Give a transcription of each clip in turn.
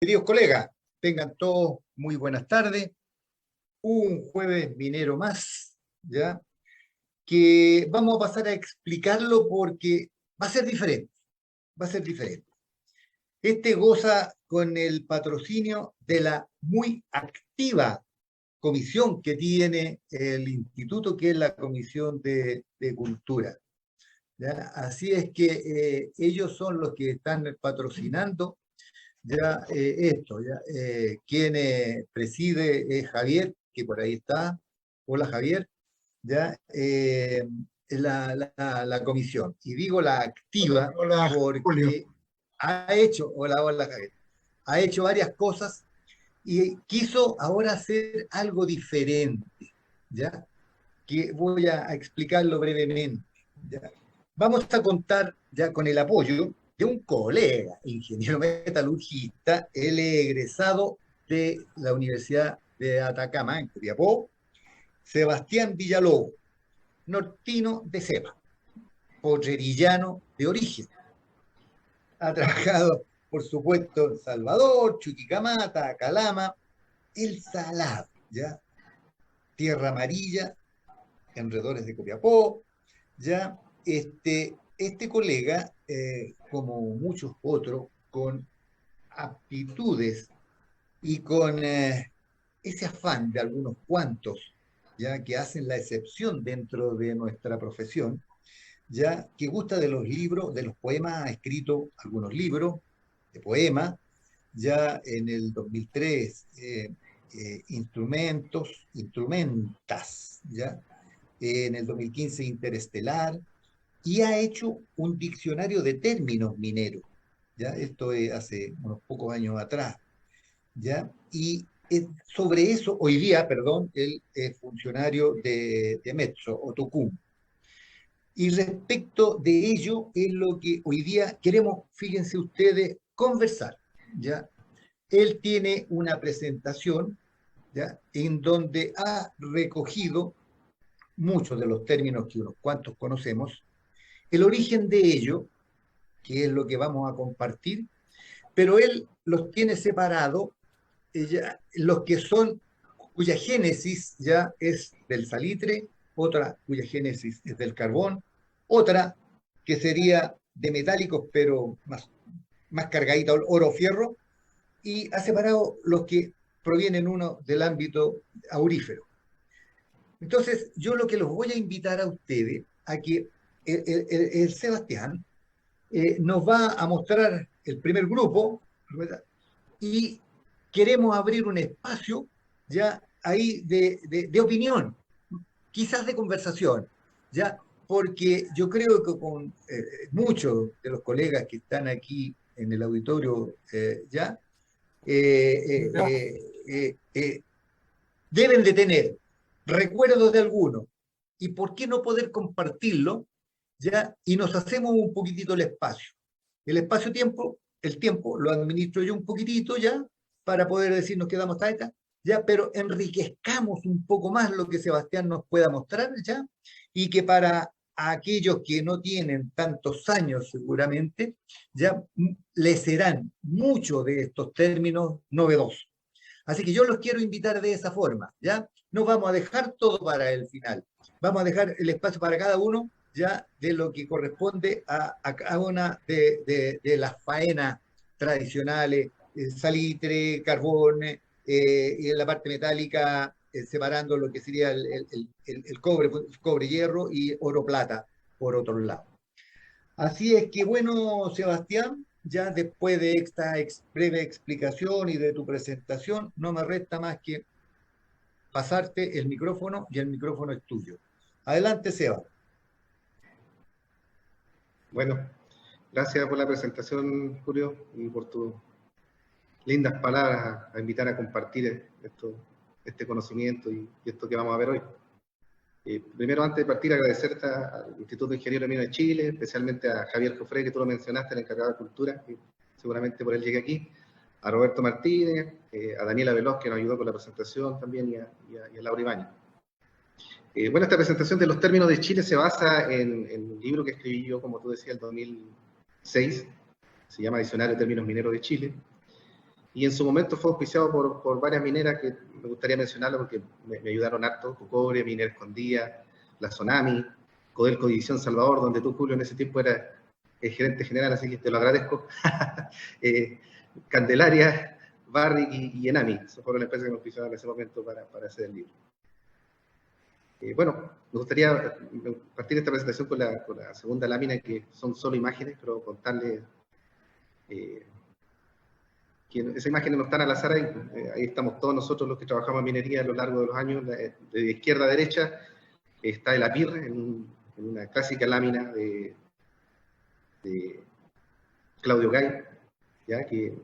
Queridos colegas, tengan todos muy buenas tardes. Un jueves minero más, ¿ya? Que vamos a pasar a explicarlo porque va a ser diferente, va a ser diferente. Este goza con el patrocinio de la muy activa comisión que tiene el instituto, que es la Comisión de Cultura, ¿ya? Así es que ellos son los que están patrocinando ya esto, ya. Quien preside es Javier, que por ahí está. Hola Javier, ya. La comisión. Y digo la activa Hola, Julio. porque ha hecho, hola Javier, ha hecho varias cosas y quiso ahora hacer algo diferente, ¿ya? Que voy a explicarlo brevemente, ¿ya? Vamos a contar ya con el apoyo de un colega, ingeniero metalurgista, él es egresado de la Universidad de Atacama, en Copiapó, Sebastián Villalobos, nortino de cepa, potrerillano de origen. Ha trabajado, por supuesto, en Salvador, Chuquicamata, Calama, El Salado, ¿ya? Tierra Amarilla, alrededores de Copiapó, ya. Este colega, como muchos otros, con aptitudes y con ese afán de algunos cuantos, ya que hacen la excepción dentro de nuestra profesión, ya que gusta de los libros, de los poemas, ha escrito algunos libros de poemas, ya en el 2003, instrumentas, ya en el 2015 Interestelar, y ha hecho un diccionario de términos mineros, ¿ya? Esto es hace unos pocos años atrás, ¿ya? Y sobre eso, hoy día, perdón, él es funcionario de Metso, o Tucum. Y respecto de ello es lo que hoy día queremos, fíjense ustedes, conversar, ¿ya? Él tiene una presentación, ¿ya? En donde ha recogido muchos de los términos que unos cuantos conocemos, el origen de ello, que es lo que vamos a compartir, pero él los tiene separados, los que son, cuya génesis ya es del salitre, otra cuya génesis es del carbón, otra que sería de metálicos, pero más cargadita, oro o fierro, y ha separado los que provienen uno del ámbito aurífero. Entonces, yo lo que los voy a invitar a ustedes a que el Sebastián nos va a mostrar el primer grupo, ¿verdad? Y queremos abrir un espacio ya ahí de opinión, quizás de conversación, ya, porque yo creo que con muchos de los colegas que están aquí en el auditorio ya, eh, Ya, eh, deben de tener recuerdos de alguno. ¿Y por qué no poder compartirlo? ¿Ya? Y nos hacemos un poquitito el espacio. El espacio-tiempo, el tiempo lo administro yo un poquitito ya, para poder decir nos quedamos hasta ya, pero enriquezcamos un poco más lo que Sebastián nos pueda mostrar, ya, y que para aquellos que no tienen tantos años seguramente, ya les serán muchos de estos términos novedosos. Así que yo los quiero invitar de esa forma, ¿ya? No vamos a dejar todo para el final. Vamos a dejar el espacio para cada uno, ya, de lo que corresponde a cada una de las faenas tradicionales, salitre, carbón, y en la parte metálica, separando lo que sería el cobre, hierro y oro, plata, por otro lado. Así es que, bueno, Sebastián, ya después de esta breve explicación y de tu presentación, no me resta más que pasarte el micrófono y el micrófono es tuyo. Adelante, Seba. Bueno, gracias por la presentación, Julio, y por tus lindas palabras a invitar a compartir este conocimiento y esto que vamos a ver hoy. Primero, antes de partir, agradecerte al Instituto de Ingenieros Mineros de Chile, especialmente a Javier Jofré, que tú lo mencionaste, el encargado de Cultura, que seguramente por él llegué aquí, a Roberto Martínez, a Daniela Veloz, que nos ayudó con la presentación también, y a Laura Ibañez. Bueno, esta presentación de los términos de Chile se basa en un libro que escribí yo, como tú decías, el 2006, se llama Diccionario de Términos Mineros de Chile, y en su momento fue auspiciado por varias mineras que me gustaría mencionarlo porque me ayudaron harto: Cocobre, Minera Escondida, la Sonami, Codelco División Salvador, donde tú, Julio, en ese tiempo eras el gerente general, así que te lo agradezco. Candelaria, Barrick y Enami, esas fueron las empresas que me auspiciaron en ese momento para hacer el libro. Bueno, me gustaría partir esta presentación con la segunda lámina, que son solo imágenes, pero contarles que esas imágenes no están al azar ahí. Ahí estamos todos nosotros los que trabajamos en minería a lo largo de los años. De izquierda a derecha está el APIR, en una clásica lámina de Claudio Gay, ¿ya? Que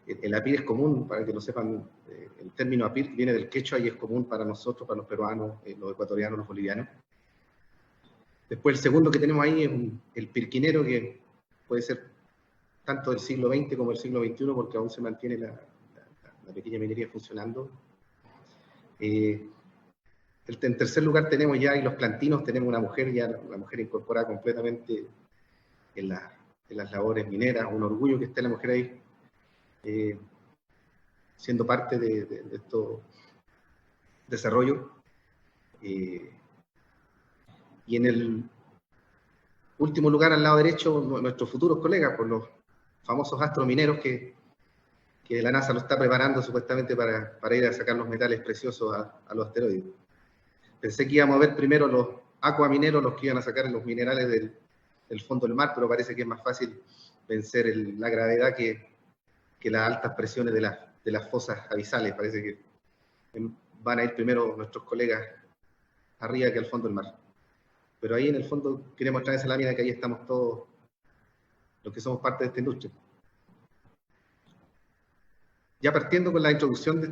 el APIR es común, para que lo sepan, el término APIR viene del quechua y es común para nosotros, para los peruanos, los ecuatorianos, los bolivianos. Después el segundo que tenemos ahí es el pirquinero, que puede ser tanto del siglo XX como del siglo XXI, porque aún se mantiene la pequeña minería funcionando. En tercer lugar tenemos ya, y los plantinos, tenemos una mujer, ya la mujer incorporada completamente en las labores mineras, un orgullo que esté la mujer ahí, siendo parte de estos desarrollos. Y en el último lugar, al lado derecho, nuestros futuros colegas, por los famosos astromineros que la NASA lo está preparando supuestamente para ir a sacar los metales preciosos a los asteroides. Pensé que íbamos a ver primero los acuamineros, los que iban a sacar los minerales del fondo del mar, pero parece que es más fácil vencer la gravedad que las altas presiones de las fosas abisales. Parece que van a ir primero nuestros colegas arriba que al fondo del mar. Pero ahí en el fondo quería mostrar esa lámina, que ahí estamos todos los que somos parte de esta industria. Ya partiendo con la introducción de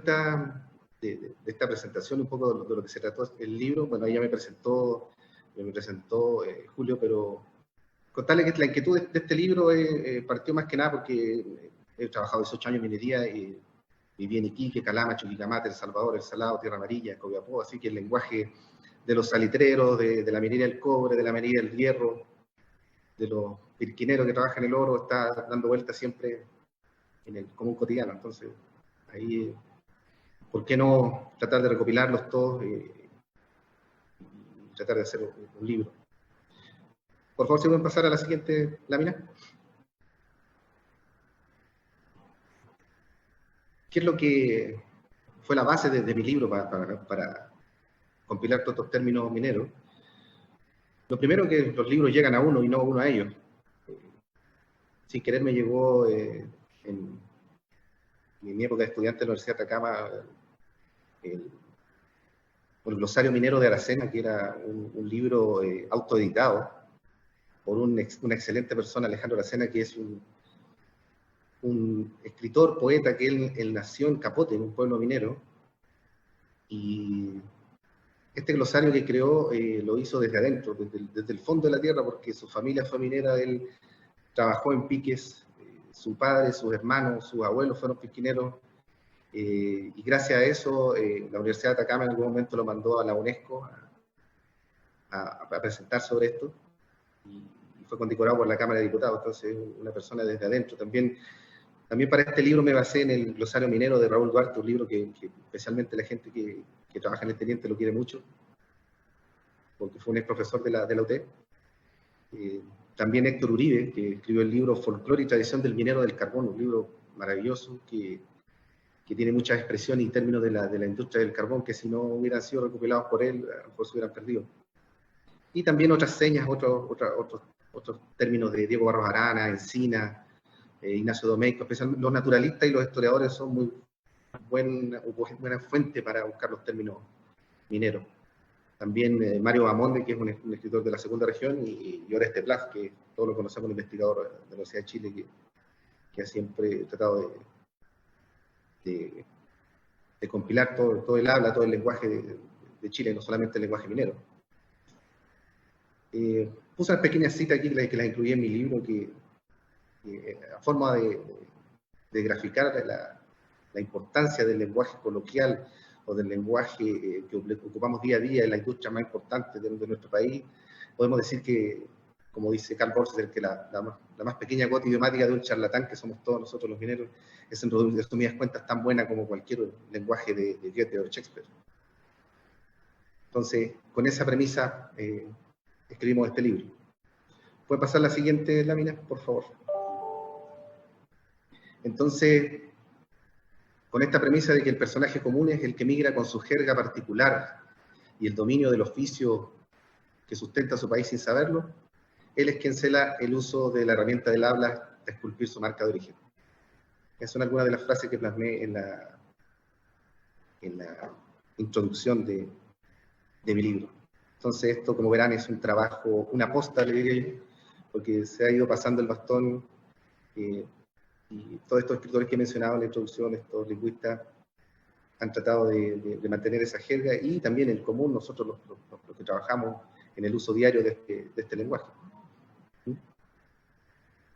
esta presentación, un poco de lo que se trató el libro. Bueno, ahí ya me presentó Julio, pero contarle que la inquietud de este libro partió más que nada porque he trabajado 18 años en minería y viví en Iquique, Calama, Chuquicamata, El Salvador, El Salado, Tierra Amarilla, Copiapó, así que el lenguaje de los salitreros, de la minería del cobre, de la minería del hierro, de los pirquineros que trabajan el oro, está dando vueltas siempre en el común cotidiano. Entonces, ahí, ¿por qué no tratar de recopilarlos todos y tratar de hacer un libro? Por favor, si pueden pasar a la siguiente lámina. ¿Qué es lo que fue la base de mi libro para compilar todos estos términos mineros? Lo primero, que los libros llegan a uno y no uno a ellos. Sin querer me llegó en mi época de estudiante de la Universidad de Atacama el glosario minero de Aracena, que era un libro autoeditado por una excelente persona, Alejandro Aracena, que es un escritor, poeta, que él nació en Capote, en un pueblo minero, y este glosario que creó lo hizo desde adentro, desde el fondo de la tierra, porque su familia fue minera. Él trabajó en piques, su padre, sus hermanos, sus abuelos fueron pisquineros, y gracias a eso la Universidad de Atacama en algún momento lo mandó a la UNESCO a presentar sobre esto, y fue condecorado por la Cámara de Diputados. Entonces, una persona desde adentro. También para este libro me basé en el glosario minero de Raúl Duarte, un libro que especialmente la gente que trabaja en el teniente lo quiere mucho, porque fue un ex profesor de la UT. También Héctor Uribe, que escribió el libro Folclore y Tradición del Minero del Carbón, un libro maravilloso que tiene muchas expresiones y términos de la industria del carbón que, si no hubieran sido recopilados por él, a lo mejor se hubieran perdido. Y también otras señas, otros términos de Diego Barros Arana, Encina, Ignacio Domeyko. Especialmente los naturalistas y los historiadores son muy buena fuente para buscar los términos mineros. También Mario Bamonde, que es un escritor de la segunda región, y Oreste Plas, que todos lo conocemos, un investigador de la Universidad de Chile, que ha siempre tratado de compilar todo el habla, todo el lenguaje de Chile, no solamente el lenguaje minero. Puse unas pequeñas citas aquí que las incluí en mi libro, que a forma de graficar la importancia del lenguaje coloquial o del lenguaje que ocupamos día a día en la industria más importante de nuestro país. Podemos decir que como dice Karl Borges, que la más pequeña gota idiomática de un charlatán, que somos todos nosotros los mineros, es en resumidas cuentas tan buena como cualquier lenguaje de Goethe o Shakespeare. Entonces, con esa premisa escribimos este libro. ¿Puede pasar la siguiente lámina, por favor? Entonces, con esta premisa de que el personaje común es el que migra con su jerga particular y el dominio del oficio que sustenta su país sin saberlo, él es quien cela el uso de la herramienta del habla a esculpir su marca de origen. Esas son algunas de las frases que plasmé en la introducción de mi libro. Entonces esto, como verán, es un trabajo, una posta, le diría yo, porque se ha ido pasando el bastón y todos estos escritores que he mencionado en la introducción, estos lingüistas, han tratado de mantener esa jerga y también el común, nosotros los que trabajamos en el uso diario de este lenguaje.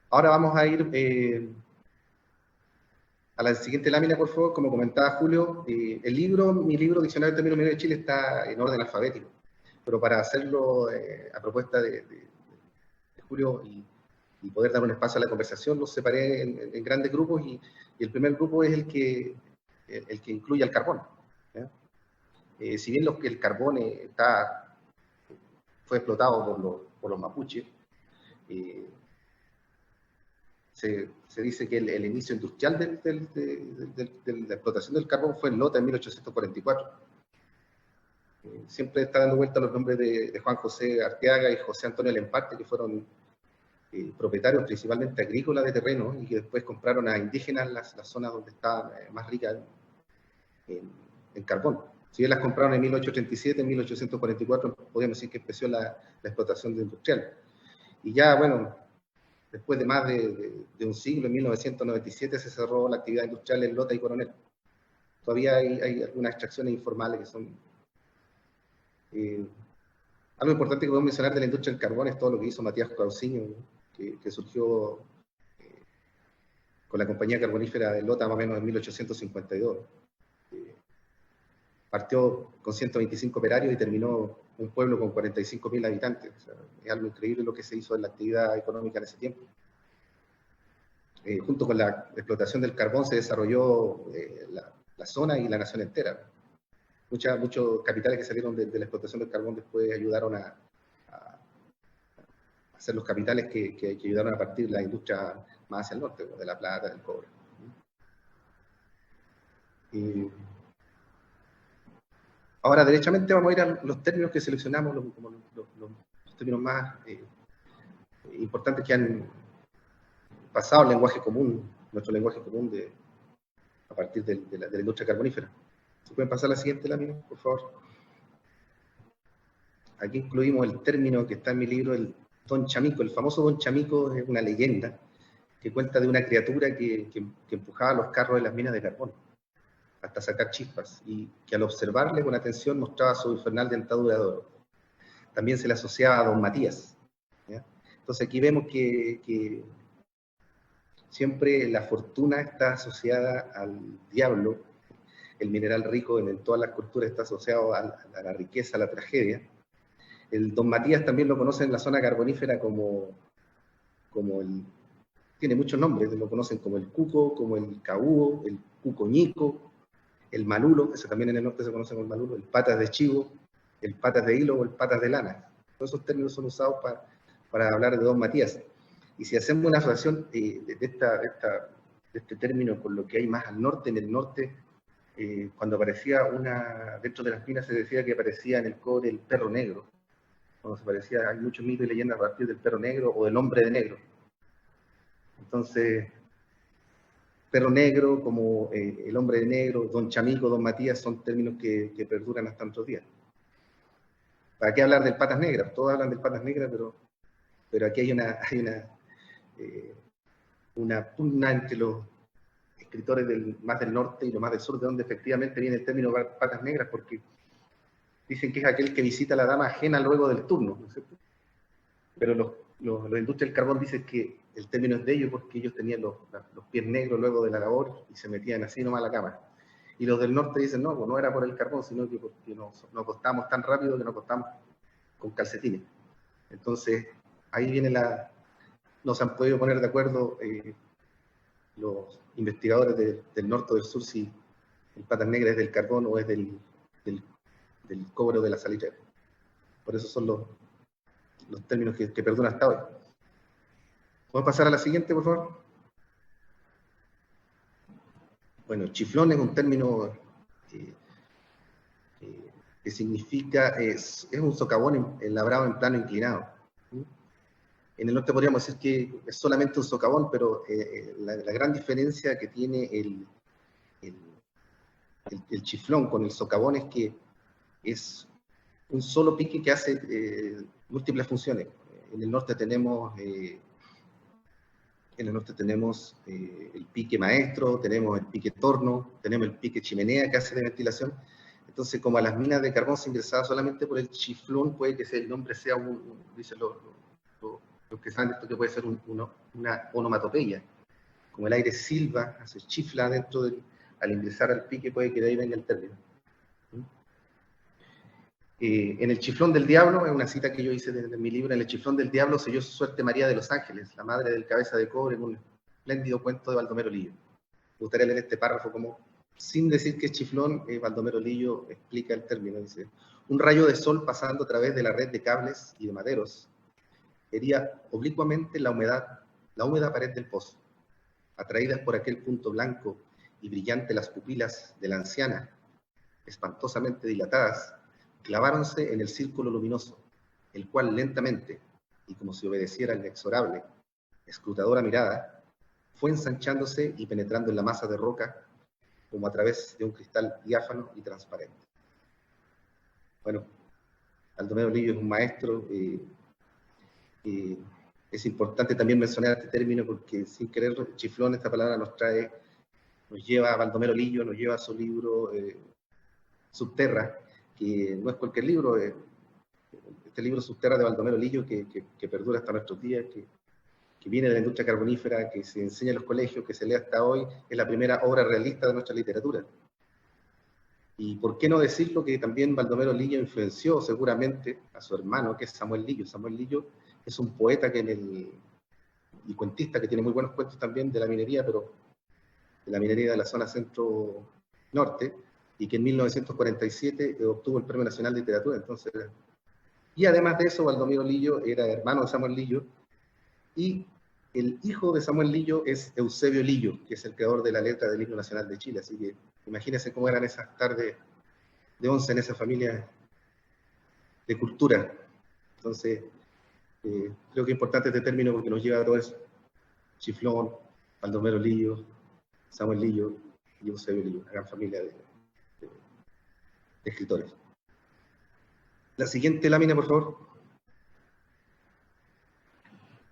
Ahora vamos a ir a la siguiente lámina, por favor. Como comentaba Julio, mi libro Diccionario de Términos Mineros de Chile está en orden alfabético, pero para hacerlo a propuesta de Julio y poder dar un espacio a la conversación, los separé en grandes grupos y el primer grupo es el que incluye al carbón. Si bien el carbón fue explotado por los mapuches, se dice que el inicio industrial de la explotación del carbón fue en Lota en 1844. Siempre está dando vuelta los nombres de Juan José Arteaga y José Antonio Lemparte, que fueron propietarios principalmente agrícolas de terreno y que después compraron a indígenas las zonas donde estaban más ricas en carbón. Si bien las compraron en 1837, en 1844 podríamos decir que empezó la explotación industrial. Y ya, bueno, después de más de un siglo, en 1997 se cerró la actividad industrial en Lota y Coronel. Todavía hay algunas extracciones informales que son... algo importante que podemos mencionar de la industria del carbón es todo lo que hizo Matías Clausinho, que surgió con la compañía carbonífera de Lota más o menos en 1852. Partió con 125 operarios y terminó un pueblo con 45.000 habitantes. O sea, es algo increíble lo que se hizo en la actividad económica en ese tiempo. Junto con la explotación del carbón se desarrolló la zona y la nación entera. Muchos capitales que salieron de la explotación del carbón después ayudaron a hacer los capitales que ayudaron a partir la industria más hacia el norte, de la plata, del cobre. Ahora, derechamente vamos a ir a los términos que seleccionamos, como los términos más importantes que han pasado al lenguaje común, nuestro lenguaje común a partir de la industria carbonífera. ¿Se pueden pasar a la siguiente lámina, por favor? Aquí incluimos el término que está en mi libro, el Don Chamico. El famoso Don Chamico es una leyenda que cuenta de una criatura que empujaba los carros en las minas de carbón hasta sacar chispas, y que al observarle con atención mostraba su infernal dentadura de oro. También se le asociaba a Don Matías. ¿Ya? Entonces aquí vemos que siempre la fortuna está asociada al diablo, el mineral rico en todas las culturas está asociado a la riqueza, a la tragedia. El Don Matías también lo conocen en la zona carbonífera tiene muchos nombres, lo conocen como el cuco, como el caúo, el cucoñico, el malulo, ese también en el norte se conoce como el malulo, el patas de chivo, el patas de hilo o el patas de lana. Todos esos términos son usados para hablar de Don Matías. Y si hacemos una asociación de este término con lo que hay más al norte, en el norte, cuando aparecía dentro de las minas se decía que aparecía en el cobre el perro negro. Cuando se parecía, hay muchos mitos y leyendas a partir del perro negro o del hombre de negro. Entonces, perro negro, como el hombre de negro, Don Chamico, Don Matías, son términos que perduran hasta nuestros días. ¿Para qué hablar del patas negras? Todos hablan del patas negras, pero aquí hay una pugna entre los escritores más del norte y los más del sur, de donde efectivamente viene el término patas negras, porque dicen que es aquel que visita a la dama ajena luego del turno, ¿no es cierto? Pero los industrias del carbón dicen que el término es de ellos porque ellos tenían los pies negros luego de la labor y se metían así nomás a la cama. Y los del norte dicen, no, pues no era por el carbón, sino que porque nos acostamos tan rápido que nos acostamos con calcetines. Entonces, ahí viene no se han podido poner de acuerdo los investigadores del norte o del sur si el Patas Negras es del carbón o es del cobre o de la salitre. Por eso son los términos que perduran hasta hoy. ¿Podemos pasar a la siguiente, por favor? Bueno, chiflón es un término que significa, es un socavón labrado en plano inclinado. En el norte podríamos decir que es solamente un socavón, pero la gran diferencia que tiene el chiflón con el socavón es que es un solo pique que hace múltiples funciones. En el norte tenemos el pique maestro, tenemos el pique torno, tenemos el pique chimenea que hace de ventilación. Entonces, como a las minas de carbón se ingresaba solamente por el chiflón, puede que el nombre sea dicen los que saben esto, que puede ser una onomatopeya. Como el aire silba, hace chifla dentro al ingresar al pique, puede que de ahí venga el término. En el chiflón del diablo, es una cita que yo hice de mi libro, en el chiflón del diablo selló su suerte María de los Ángeles, la madre del cabeza de cobre, en un espléndido cuento de Baldomero Lillo. Me gustaría leer este párrafo como, sin decir que es chiflón, Baldomero Lillo explica el término, dice: un rayo de sol pasando a través de la red de cables y de maderos hería oblicuamente la húmeda pared del pozo. Atraídas por aquel punto blanco y brillante las pupilas de la anciana, espantosamente dilatadas, claváronse en el círculo luminoso, el cual lentamente, y como si obedeciera la inexorable, escrutadora mirada, fue ensanchándose y penetrando en la masa de roca como a través de un cristal diáfano y transparente. Bueno, Baldomero Lillo es un maestro. Es importante también mencionar este término porque, sin querer, chiflón, esta palabra nos lleva a Baldomero Lillo, nos lleva a su libro Subterra, que no es cualquier libro, este libro Subterra de Baldomero Lillo, que perdura hasta nuestros días, que viene de la industria carbonífera, que se enseña en los colegios, que se lee hasta hoy, es la primera obra realista de nuestra literatura. Y por qué no decirlo que también Baldomero Lillo influenció seguramente a su hermano, que es Samuel Lillo. Samuel Lillo es un poeta y cuentista que tiene muy buenos cuentos también de la minería, pero de la minería de la zona centro-norte, y que en 1947 obtuvo el Premio Nacional de Literatura. Entonces, y además de eso, Baldomero Lillo era hermano de Samuel Lillo, y el hijo de Samuel Lillo es Eusebio Lillo, que es el creador de la letra del Himno Nacional de Chile. Así que imagínense cómo eran esas tardes de once en esa familia de cultura. Entonces, creo que es importante este término porque nos lleva a todo eso. Chiflón, Baldomero Lillo, Samuel Lillo y Eusebio Lillo, una gran familia de escritores. La siguiente lámina, por favor.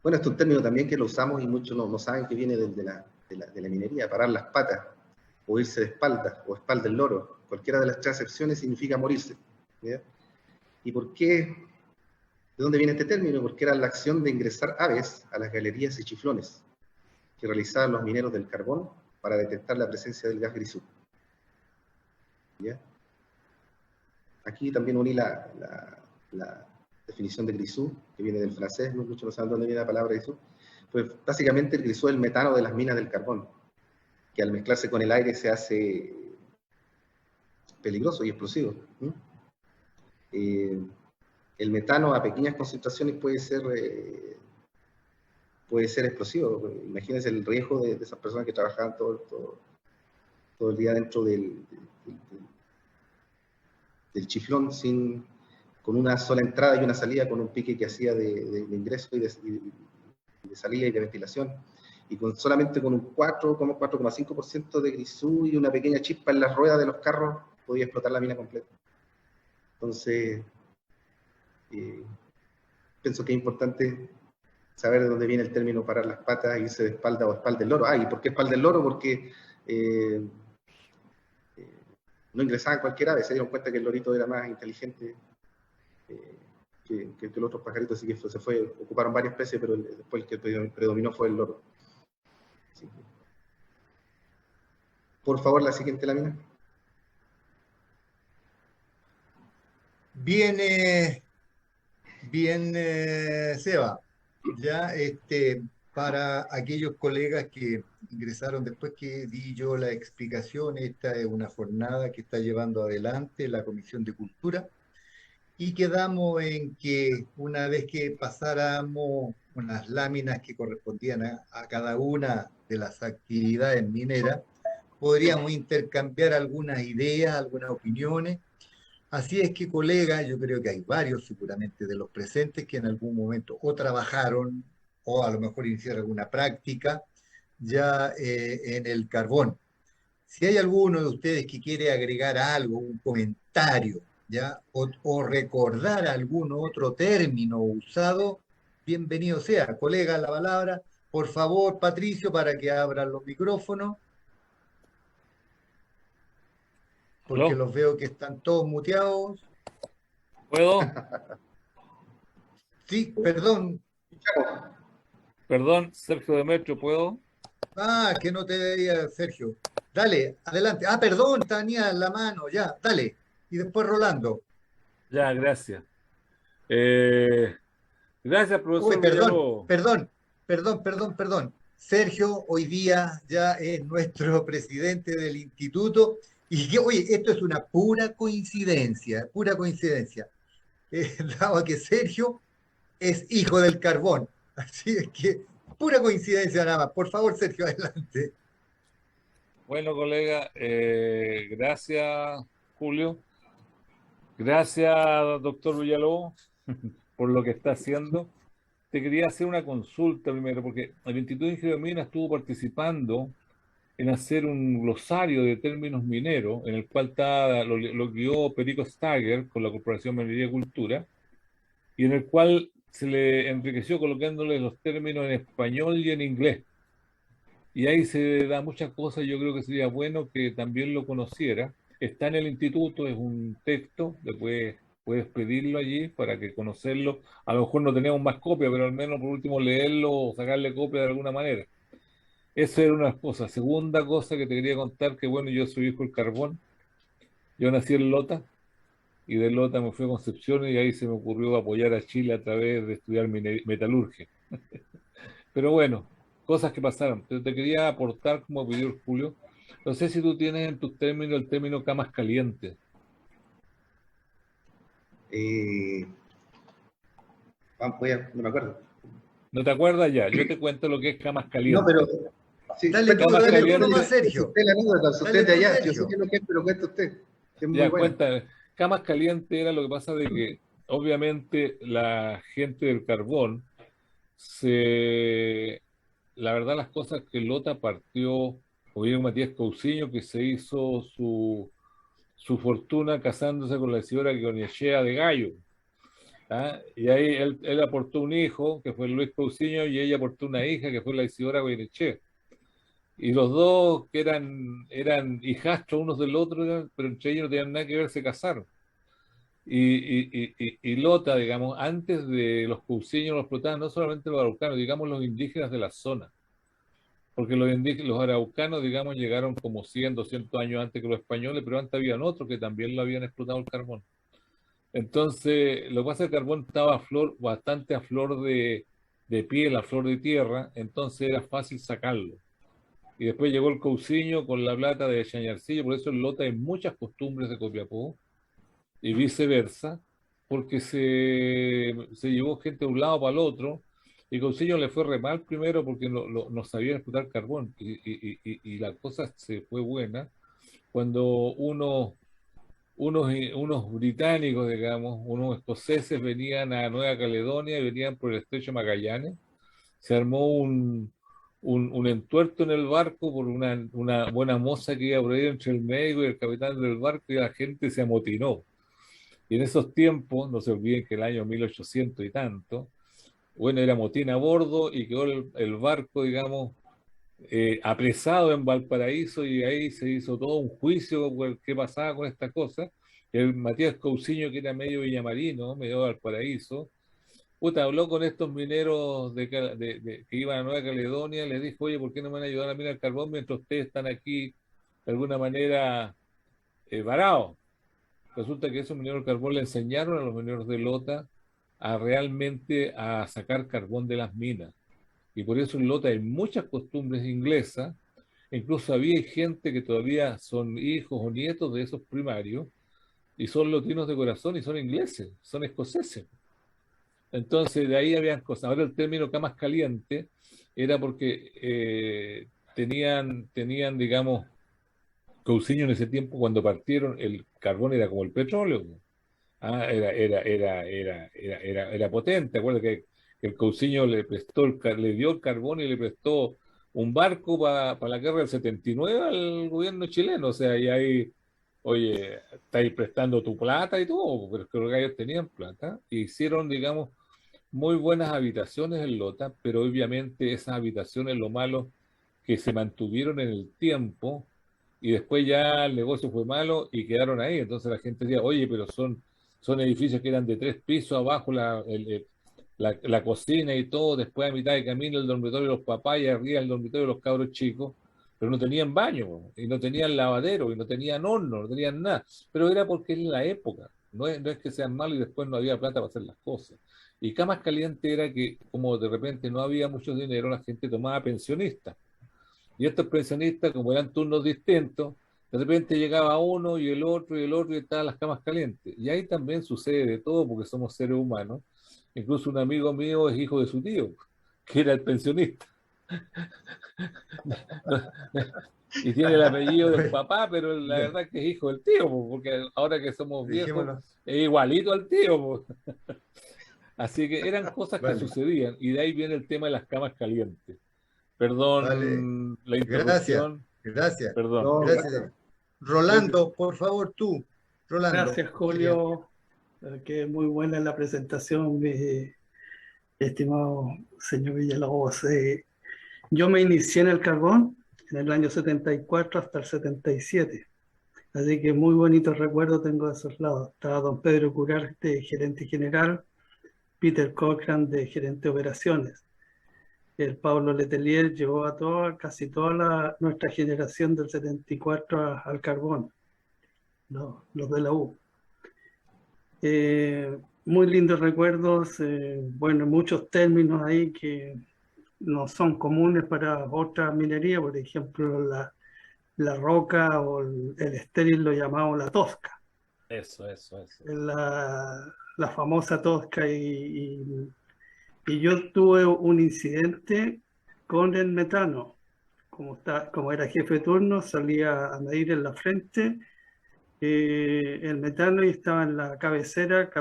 Bueno, este es un término también que lo usamos y muchos no saben que viene de la minería: parar las patas, o irse de espaldas, o espalda del loro. Cualquiera de las tres acepciones significa morirse. ¿Ya? ¿Y por qué? ¿De dónde viene este término? Porque era la acción de ingresar aves a las galerías y chiflones que realizaban los mineros del carbón para detectar la presencia del gas grisú. ¿Ya? Aquí también uní la definición de grisú, que viene del francés, muchos no saben dónde viene la palabra grisú. Pues básicamente el grisú es el metano de las minas del carbón, que al mezclarse con el aire se hace peligroso y explosivo. El metano a pequeñas concentraciones puede ser explosivo. Imagínense el riesgo de esas personas que trabajaban todo el día dentro del chiflón con una sola entrada y una salida, con un pique que hacía de ingreso y de salida y de ventilación, y solamente con un 4,5% de grisú y una pequeña chispa en las ruedas de los carros podía explotar la mina completa. Entonces, pienso que es importante saber de dónde viene el término parar las patas, irse de espalda o espalda del loro. ¿Y por qué espalda del loro? Porque no ingresaban cualquier ave, se dieron cuenta que el lorito era más inteligente que los otros pajaritos, así que ocuparon varias especies, pero después el que predominó fue el loro. Sí. Por favor, la siguiente lámina. Bien, Seba. Ya, para aquellos colegas que ingresaron después que di yo la explicación, esta es una jornada que está llevando adelante la Comisión de Cultura y quedamos en que una vez que pasáramos unas láminas que correspondían a cada una de las actividades mineras, podríamos intercambiar algunas ideas, algunas opiniones. Así es que, colegas, yo creo que hay varios seguramente de los presentes que en algún momento o trabajaron o a lo mejor iniciaron alguna práctica ya en el carbón. Si hay alguno de ustedes que quiere agregar algo, un comentario, ¿ya? O recordar algún otro término usado, bienvenido sea. Colega, la palabra. Por favor, Patricio, para que abran los micrófonos, porque ¿Aló? los veo que están todos muteados. ¿Puedo? Sí, perdón. Perdón, Sergio Demetrio, ¿puedo? Ah, que no te veía, Sergio. Dale, adelante. Ah, perdón, tenía la mano, ya, dale. Y después Rolando. Ya, gracias. Eh, Gracias, Uy, profesor perdón, Villalobos. perdón. Sergio hoy día ya es nuestro presidente del instituto y que, oye, esto es una pura coincidencia, pura coincidencia. Dado que Sergio es hijo del carbón. Así es que, pura coincidencia nada más. Por favor, Sergio, adelante. Bueno, colega, gracias, Julio. Gracias, doctor Villalobos, por lo que está haciendo. Te quería hacer una consulta primero, porque el Instituto de Ingeniería Mina estuvo participando en hacer un glosario de términos mineros, en el cual lo guió Perico Stager con la Corporación Minería y Cultura, y en el cual se le enriqueció colocándole los términos en español y en inglés. Y ahí se da muchas cosas, yo creo que sería bueno que también lo conociera. Está en el instituto, es un texto, puedes pedirlo allí para que conocerlo. A lo mejor no tenemos más copia, pero al menos por último leerlo o sacarle copia de alguna manera. Eso era una cosa. Segunda cosa que te quería contar, que bueno, yo soy hijo del carbón. Yo nací en Lota y de Lota me fui a Concepción y ahí se me ocurrió apoyar a Chile a través de estudiar metalurgia. Pero bueno, cosas que pasaron. Pero te quería aportar, como pidió el Julio, no sé si tú tienes en tus términos el término camas calientes. Eh, no me acuerdo. ¿No te acuerdas ya? Yo te cuento lo que es camas No, pero calientes. sí, Camas Dale tú calientes, nomás, es Sergio. usted la anécdota, es Dale usted de tú, allá. Yo sé Sergio. que lo que es, pero cuenta usted, que es muy ya buena. cuenta, camas calientes era lo que pasa de que obviamente la gente del carbón se... La verdad las cosas que Lota partió, o bien Matías Cousiño, que se hizo su fortuna casándose con la señora Guionechea de Gallo. ¿Ah? Y ahí él aportó un hijo, que fue Luis Cousiño, y ella aportó una hija, que fue la Isidora Goyenechea. Y los dos, que eran hijastros unos del otro, pero entre ellos no tenían nada que ver, se casaron. Y Lota, digamos, antes de los Cousiños, los explotaban no solamente los araucanos, digamos los indígenas de la zona. Porque los araucanos, digamos, llegaron como 100, 200 años antes que los españoles, pero antes habían otros que también lo habían explotado el carbón. Entonces, lo que pasa es que el carbón estaba a flor, bastante a flor de piel, a flor de tierra, entonces era fácil sacarlo. Y después llegó el Cousiño con la plata de Chañarcillo, por eso en Lota hay muchas costumbres de Copiapó y viceversa, porque se llevó gente de un lado para el otro, y Cousiño le fue re mal primero porque no sabía explotar carbón, y la cosa se fue buena cuando unos británicos, digamos, unos escoceses venían a Nueva Caledonia y venían por el estrecho de Magallanes. Se armó un entuerto en el barco por una buena moza que iba por ahí entre el médico y el capitán del barco y la gente se amotinó. Y en esos tiempos, no se olviden que el año 1800 y tanto, bueno, era motín a bordo y quedó el barco, digamos, apresado en Valparaíso y ahí se hizo todo un juicio por qué pasaba con esta cosa. El Matías Cousiño, que era medio villamarino, medio Valparaíso, puta, habló con estos mineros que iban a Nueva Caledonia, les dijo, oye, ¿por qué no me van a ayudar a minar el carbón mientras ustedes están aquí de alguna manera varados? Resulta que esos mineros del carbón le enseñaron a los mineros de Lota a realmente a sacar carbón de las minas. Y por eso en Lota hay muchas costumbres inglesas. Incluso había gente que todavía son hijos o nietos de esos primarios y son lotinos de corazón y son ingleses, son escoceses. Entonces de ahí habían cosas. Ahora el término camas caliente era porque digamos, Cousiño en ese tiempo cuando partieron el carbón era como el petróleo. Ah, era potente. Acuérdate que el Cousiño le dio el carbón y le prestó un barco para la guerra del 79 al gobierno chileno. O sea, y ahí, oye, estáis prestando tu plata y todo, pero creo que ellos tenían plata. E hicieron, digamos, muy buenas habitaciones en Lota, pero obviamente esas habitaciones, lo malo, que se mantuvieron en el tiempo y después ya el negocio fue malo y quedaron ahí. Entonces la gente decía, oye, pero son edificios que eran de 3 pisos, abajo la cocina y todo, después a mitad de camino el dormitorio de los papás y arriba el dormitorio de los cabros chicos, pero no tenían baño y no tenían lavadero y no tenían horno, no tenían nada. Pero era porque es la época, no es que sean malos y después no había plata para hacer las cosas. Y camas caliente era que como de repente no había mucho dinero, la gente tomaba pensionistas. Y estos pensionistas, como eran turnos distintos, de repente llegaba uno y el otro y el otro y estaban las camas calientes. Y ahí también sucede de todo porque somos seres humanos. Incluso un amigo mío es hijo de su tío, que era el pensionista. Y tiene el apellido del papá, pero la verdad es que es hijo del tío, porque ahora que somos viejos, Dejémoslo. es igualito al tío. Así que eran cosas que Vale, sucedían. Y de ahí viene el tema de las camas calientes. vale. Perdón la Gracias, interrupción, gracias, perdón. No, gracias. gracias. Rolando, por favor, tú. Rolando, Gracias, quería. Julio. Que muy buena la presentación, mi estimado señor Villalobos. Yo me inicié en el carbón en el año 74 hasta el 77. Así que muy bonitos recuerdos tengo de esos lados. Estaba don Pedro Curarte, gerente general, Peter Cochran, de gerente de operaciones. El Pablo Letelier llevó a casi toda nuestra generación del 74 al carbón, los de la U. Muy lindos recuerdos, bueno, muchos términos ahí que no son comunes para otra minería, por ejemplo, la roca o el estéril lo llamamos la tosca, Eso. la famosa tosca, y yo tuve un incidente con el metano. Como era jefe de turno, salía a medir en la frente el metano y estaba en la cabecera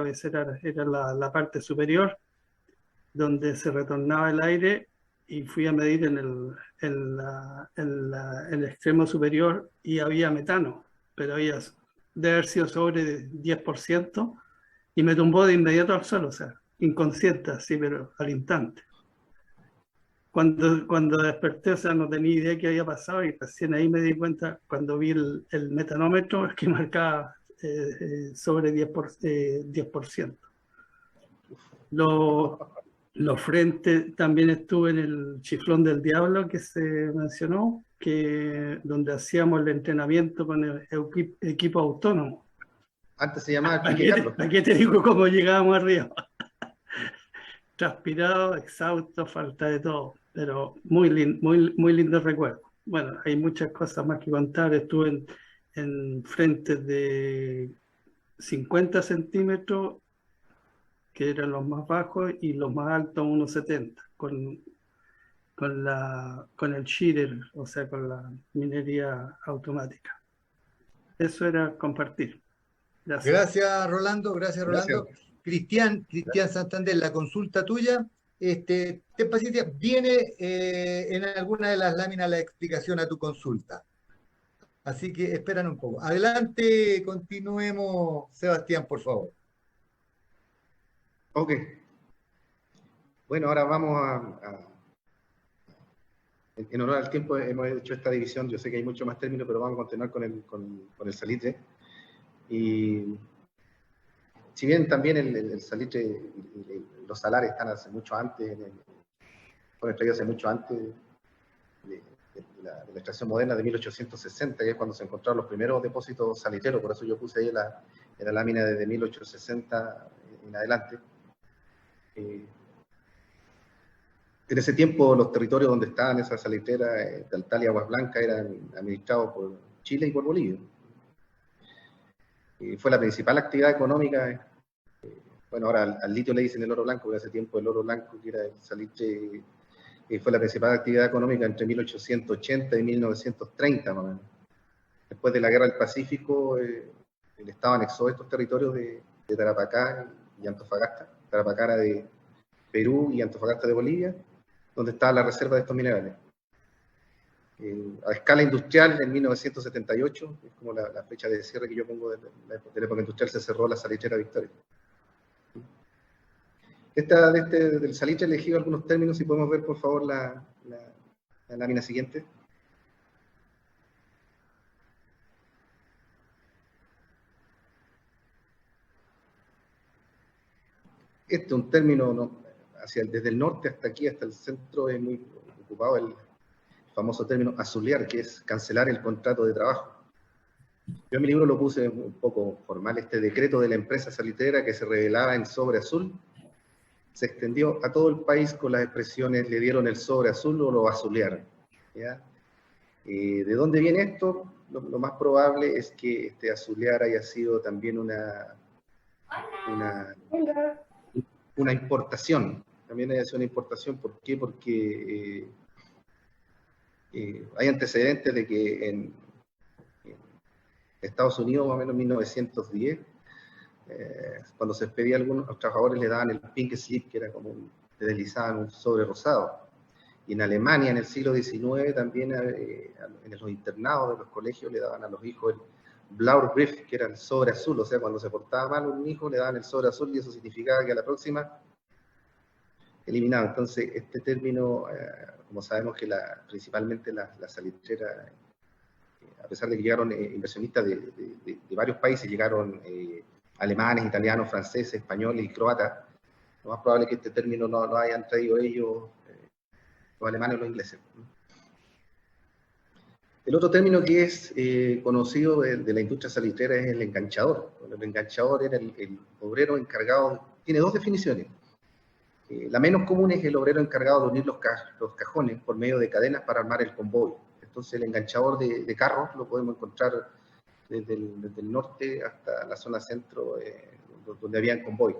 era la parte superior donde se retornaba el aire, y fui a medir en el extremo superior y había metano, pero de haber sido sobre 10% y me tumbó de inmediato al suelo, o sea, inconsciente, así, pero al instante. Cuando desperté, o sea, no tenía idea qué había pasado y recién ahí me di cuenta, cuando vi el metanómetro, que marcaba sobre 10%. Los frentes, también estuve en el Chiflón del Diablo que se mencionó, donde hacíamos el entrenamiento con el equipo autónomo. Antes se llamaba el ¿Para Pique Carlos. qué te digo cómo llegábamos arriba? Transpirado, exhausto, falta de todo, pero muy lindo recuerdo. Bueno, hay muchas cosas más que contar. Estuve en frentes de 50 centímetros, que eran los más bajos, y los más altos 1,70, con el shearer, o sea, con la minería automática. Eso era compartir. Gracias. Gracias, Rolando, gracias, Rolando. Gracias. Cristian Santander, la consulta tuya. Te paciente, viene en alguna de las láminas la explicación a tu consulta. Así que esperan un poco. Adelante, continuemos, Sebastián, por favor. Ok. Bueno, ahora vamos en honor al tiempo, hemos hecho esta división. Yo sé que hay mucho más términos, pero vamos a continuar con el salitre. Y si bien también el salitre y los salares están hace mucho antes, fueron extraídos hace mucho antes de la extracción moderna de 1860, que es cuando se encontraron los primeros depósitos salitreros. Por eso yo puse ahí en la lámina desde 1860 en adelante. En ese tiempo los territorios donde estaban esas salitreras, Taltal y Aguas Blancas, eran administrados por Chile y por Bolivia. Fue la principal actividad económica. Bueno, ahora al litio le dicen el oro blanco, porque hace tiempo el oro blanco, que era el salitre, fue la principal actividad económica entre 1880 y 1930, más o menos. Después de la Guerra del Pacífico, el Estado anexó estos territorios de Tarapacá y Antofagasta. Tarapacá era de Perú y Antofagasta de Bolivia, donde estaba la reserva de estos minerales. A escala industrial, en 1978, es como la fecha de cierre que yo pongo de la época industrial, se cerró la salitrera Victoria. Del salitre he elegido algunos términos, si podemos ver por favor la lámina siguiente. Este es un término, desde el norte hasta aquí, hasta el centro, es muy ocupado el famoso término azulear, que es cancelar el contrato de trabajo. Yo en mi libro lo puse un poco formal, este decreto de la empresa salitrera que se revelaba en sobre azul, se extendió a todo el país con las expresiones le dieron el sobre azul o lo azulearon, ¿ya? ¿De dónde viene esto? Lo más probable es que este azulear haya sido también una importación. También haya sido una importación. ¿Por qué? Porque hay antecedentes de que en Estados Unidos, más o menos en 1910, cuando se despedía a algunos, los trabajadores le daban el pink slip, que era como le deslizaban un sobre rosado. Y en Alemania, en el siglo XIX, también en los internados de los colegios le daban a los hijos el Blaubrief, que era el sobre azul. O sea, cuando se portaba mal un hijo, le daban el sobre azul y eso significaba que a la próxima eliminado. Entonces, este término, como sabemos que principalmente la salitrera, a pesar de que llegaron inversionistas de varios países, llegaron alemanes, italianos, franceses, españoles y croatas, lo más probable es que este término no lo hayan traído ellos, los alemanes o los ingleses. El otro término que es conocido de la industria salitrera es el enganchador. El enganchador era el obrero encargado, tiene dos definiciones. La menos común es el obrero encargado de unir los cajones por medio de cadenas para armar el convoy. Entonces el enganchador de carros lo podemos encontrar desde el norte hasta la zona centro, donde había convoy.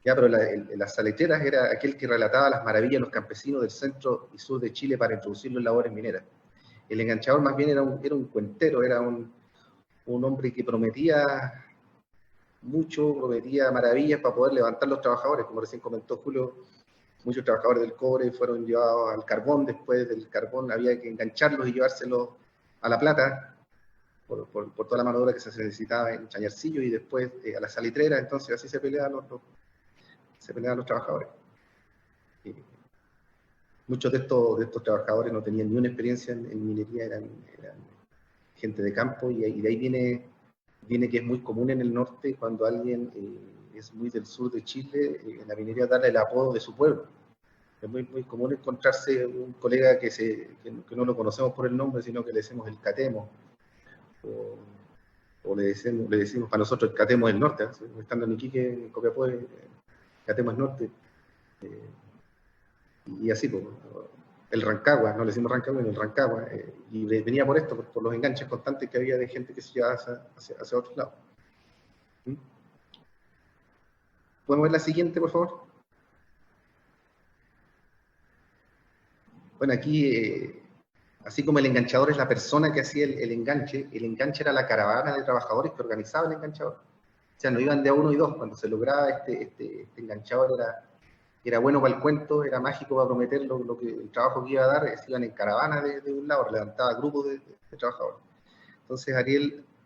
Ya, pero las salitreras era aquel que relataba las maravillas de los campesinos del centro y sur de Chile para introducirlos en labores mineras. El enganchador más bien era un cuentero, era un hombre que prometía mucho, prometía maravillas para poder levantar los trabajadores. Como recién comentó Julio, muchos trabajadores del cobre fueron llevados al carbón, después del carbón había que engancharlos y llevárselos a la plata, por toda la mano de obra que se necesitaba en Chañarcillo, y después a la salitrera. Entonces así se peleaban los trabajadores. Muchos de estos trabajadores no tenían ni una experiencia en minería, eran gente de campo, y de ahí viene que es muy común en el norte, cuando alguien es muy del sur de Chile, en la minería darle el apodo de su pueblo. Es muy, muy común encontrarse un colega que no lo conocemos por el nombre, sino que le decimos el Catemo, o le decimos para nosotros el Catemo del norte, estando en Iquique, en Copiapó, el Catemo es norte. Y así, pues, el Rancagua, no le decimos Rancagua, sino el Rancagua, y venía por esto, por los enganches constantes que había de gente que se llevaba hacia otros lados. ¿Podemos ver la siguiente, por favor? Bueno, aquí, así como el enganchador es la persona que hacía el enganche era la caravana de trabajadores que organizaba el enganchador. O sea, no iban de a uno y dos. Cuando se lograba este enganchador era bueno para el cuento, era mágico para prometer el trabajo que iba a dar, se iban en caravana de un lado, levantaba grupos de trabajadores. Entonces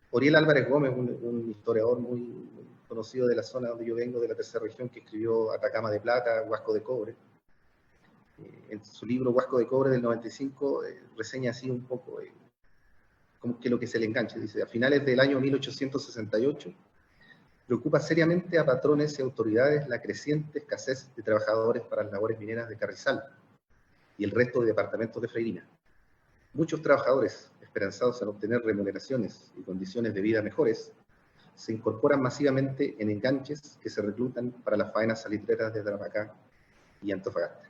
Oriel Álvarez Gómez, un historiador muy conocido de la zona donde yo vengo, de la tercera región, que escribió Atacama de Plata, Huasco de Cobre, en su libro Huasco de Cobre del 95, reseña así un poco como que lo que es el enganche. Dice: a finales del año 1868, preocupa seriamente a patrones y autoridades la creciente escasez de trabajadores para las labores mineras de Carrizal y el resto de departamentos de Freirina. Muchos trabajadores, esperanzados en obtener remuneraciones y condiciones de vida mejores, se incorporan masivamente en enganches que se reclutan para las faenas salitreras de Tarapacá y Antofagasta.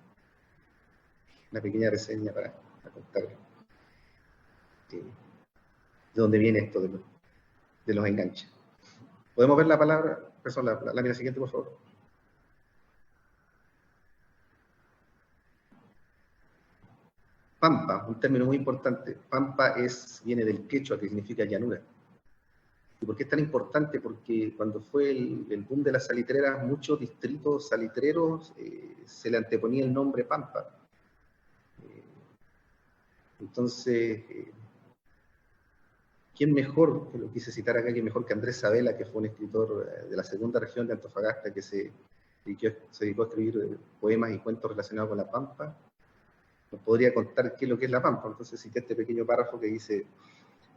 Una pequeña reseña para contar de dónde viene esto de los enganches. ¿Podemos ver la palabra? La lámina siguiente, por favor. Pampa, un término muy importante. Pampa viene del quechua, que significa llanura. ¿Y por qué es tan importante? Porque cuando fue el boom de las salitreras, muchos distritos salitreros se le anteponía el nombre Pampa. Entonces, ¿quién mejor, lo quise citar acá, quién mejor que Andrés Sabela, que fue un escritor de la segunda región de Antofagasta, que se dedicó a escribir poemas y cuentos relacionados con la Pampa? Nos podría contar qué es lo que es la Pampa. Entonces cité este pequeño párrafo que dice: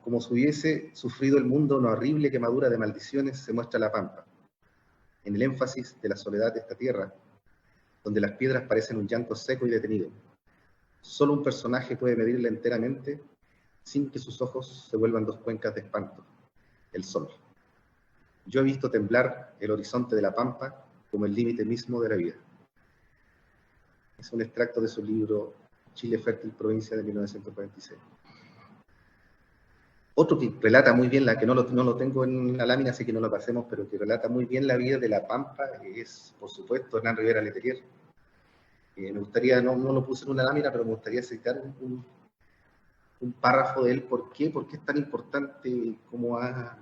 como si hubiese sufrido el mundo una horrible quemadura de maldiciones, se muestra la Pampa, en el énfasis de la soledad de esta tierra, donde las piedras parecen un llanto seco y detenido. Solo un personaje puede medirla enteramente sin que sus ojos se vuelvan dos cuencas de espanto: el sol. Yo he visto temblar el horizonte de la Pampa como el límite mismo de la vida. Es un extracto de su libro Chile Fértil, provincia, de 1946. Otro que relata muy bien, que no lo tengo en la lámina, así que no lo pasemos, pero que relata muy bien la vida de la Pampa, es, por supuesto, Hernán Rivera Letelier. Me gustaría, no lo puse en una lámina, pero me gustaría citar un párrafo de él. ¿Por qué? Porque es tan importante cómo ha